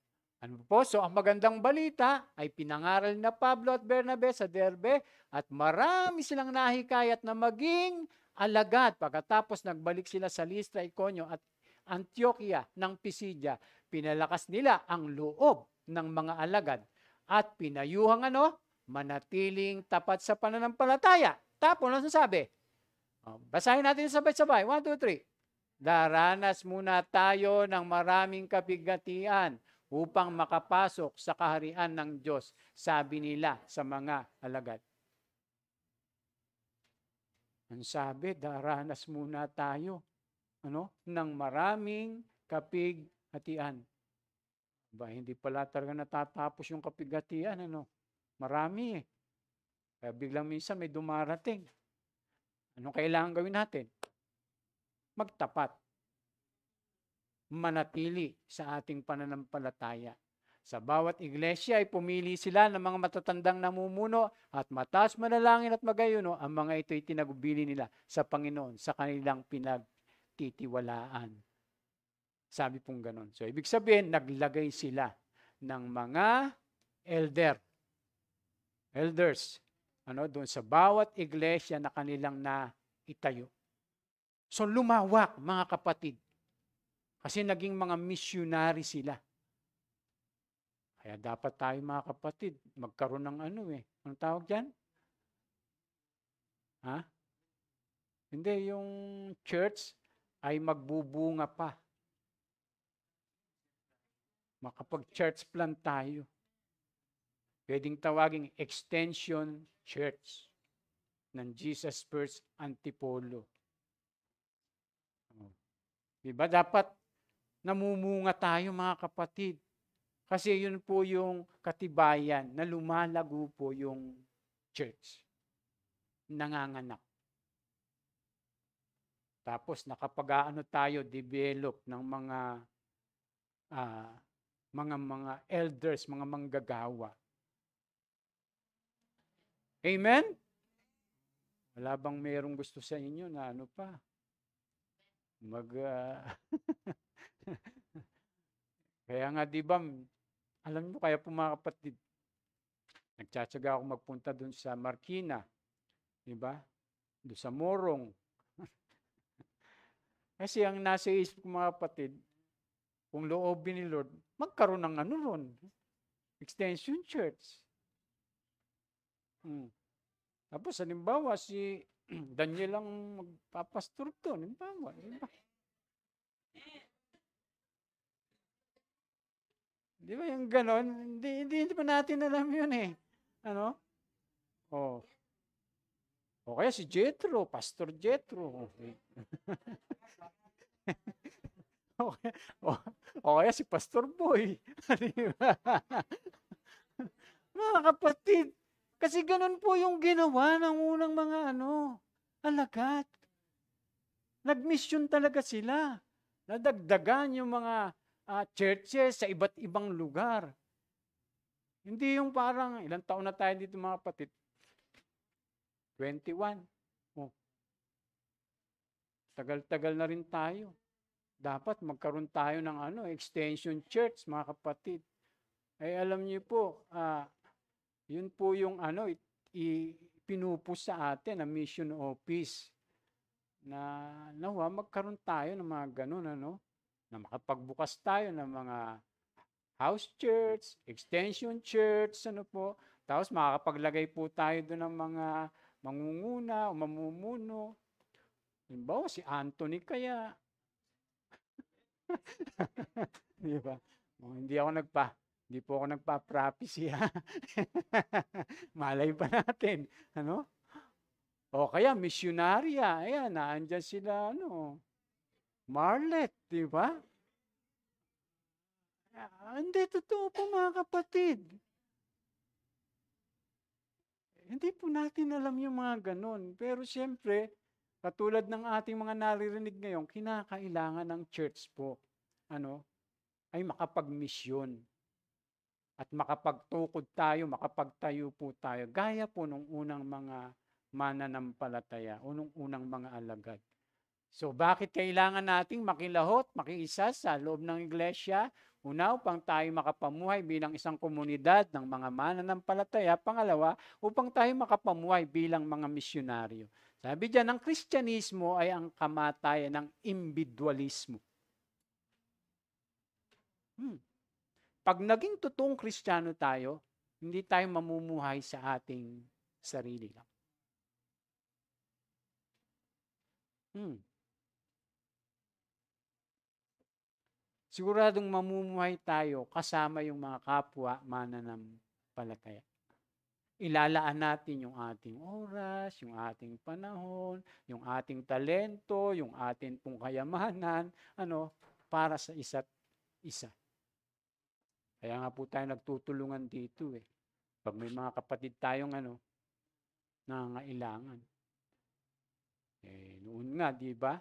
So ang magandang balita ay pinangaral na Pablo at Bernabe sa Derbe at marami silang nahikayat na maging alagad. Pagkatapos nagbalik sila sa Listra, Iconio at Antioquia ng Pisidia, pinalakas nila ang loob ng mga alagad at pinayuhang manatiling tapat sa pananampalataya. Tapos ano sabi? Basahin natin sabay-sabay. 1, 2, 3. Daranas muna tayo ng maraming kabigatian upang makapasok sa kaharian ng Diyos, sabi nila sa mga alagad. Ang sabi, daranas muna tayo ng maraming kapighatian. Hindi pala talaga natatapos yung kapighatian. Marami Kaya biglang minsan may dumarating. Anong kailangan gawin natin? Magtapat. Manatili sa ating pananampalataya. Sa bawat iglesia ay pumili sila ng mga matatandang namumuno at mataas manalangin at magayuno. Ang mga ito ay tinagubili nila sa Panginoon sa kanilang pinagtitiwalaan. Sabi pong ganon. So, ibig sabihin, naglagay sila ng mga elders, doon sa bawat iglesia na kanilang naitayo. So, lumawak, mga kapatid. Kasi naging mga missionary sila. Kaya dapat tayo mga kapatid, magkaroon ng anong tawag dyan? Ha? Hindi, yung church ay magbubunga pa. Makapag-church plant tayo. Pwedeng tawaging extension church ng Jesus First Antipolo. Diba? Dapat namumunga tayo mga kapatid. Kasi yun po yung katibayan na lumalago po yung church. Nanganganak. Tapos nakapag-aano tayo, develop ng mga elders, mga manggagawa. Amen? Wala bang mayroong gusto sa inyo na ano pa? Kaya nga, di ba, alam mo, kaya po mga kapatid, nagtsatsaga ako magpunta dun sa Marikina, di ba? Doon sa Morong. Kasi ang nasa isip ko mga kapatid, kung loobin ni Lord, magkaroon ng ron, extension church. Tapos, halimbawa, si Daniel ang magpapastor doon. Halimbawa, diba? Di ba yung ganon? Hindi pa natin alam yun eh. Ano? O kaya si Jethro, Pastor Jethro. O kaya si Pastor Boy. Mga kapatid, kasi ganun po yung ginawa ng unang mga alagad. Nag-mission talaga sila. Nadagdagan yung mga churches sa iba't ibang lugar. Hindi yung parang, ilang taon na tayo dito mga kapatid? 21. Tagal-tagal na rin tayo. Dapat magkaroon tayo ng extension church, mga kapatid. Ay alam niyo po, yun po yung pinupus sa atin, na mission office. Na nawa, magkaroon tayo ng mga ganun, na makapagbukas tayo ng mga house church, extension church, tapos makakapaglagay po tayo doon ng mga mangunguna o mamumuno. Halimbawa, si Anthony kaya. Di ba? Hindi po ako nagpa-prophecy ha. Malay pa natin, O kaya misyonarya, ayan, naandyan sila, Marlet, di ba? Hindi, totoo po mga kapatid. Hindi po natin alam yung mga ganon. Pero siyempre, katulad ng ating mga naririnig ngayon, kinakailangan ng church po, ay makapag-misyon. At makapagtukod tayo, makapagtayo po tayo. Gaya po nung unang mga mananampalataya o nung unang mga alagad. So bakit kailangan nating makilahot, makiisa sa loob ng iglesia? Una, upang tayo makapamuhay bilang isang komunidad ng mga mananampalataya. Pangalawa, upang tayo makapamuhay bilang mga misyonaryo. Sabi diyan, ang Kristyanismo ay ang kamatayan ng individualismo. Pag naging totoong Kristiyano tayo, hindi tayo mamumuhay sa ating sarili lang. Siguradong mamumuhay tayo kasama yung mga kapwa mananampalataya. Ilalaan natin yung ating oras, yung ating panahon, yung ating talento, yung ating pong kayamanan, para sa isa't isa. Kaya nga po tayo nagtutulungan dito eh. Pag may mga kapatid tayong nangangailangan. Noon nga, di ba?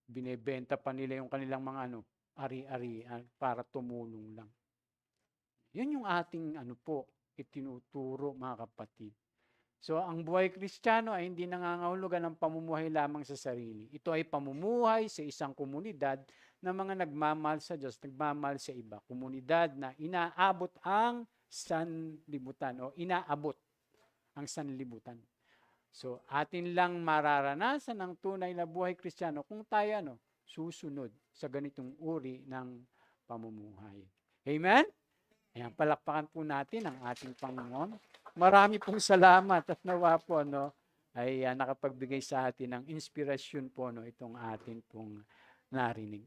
Binebenta pa nila yung kanilang mga ari-arian para tumulong lang. Yun yung ating itinuturo mga kapatid. So ang buhay Kristiyano ay hindi nangangahulugan ng pamumuhay lamang sa sarili. Ito ay pamumuhay sa isang komunidad na mga nagmamahal sa Diyos, nagmamahal sa iba. Komunidad na inaabot ang sanlibutan o inaabot ang sanlibutan. So atin lang mararanasan ang tunay na buhay Kristiyano kung tayo susunod sa ganitong uri ng pamumuhay. Amen? Ayan, palakpakan po natin ang ating Panginoon. Marami pong salamat at nawa po ay nakapagbigay sa atin ng inspirasyon po itong atin pong narinig.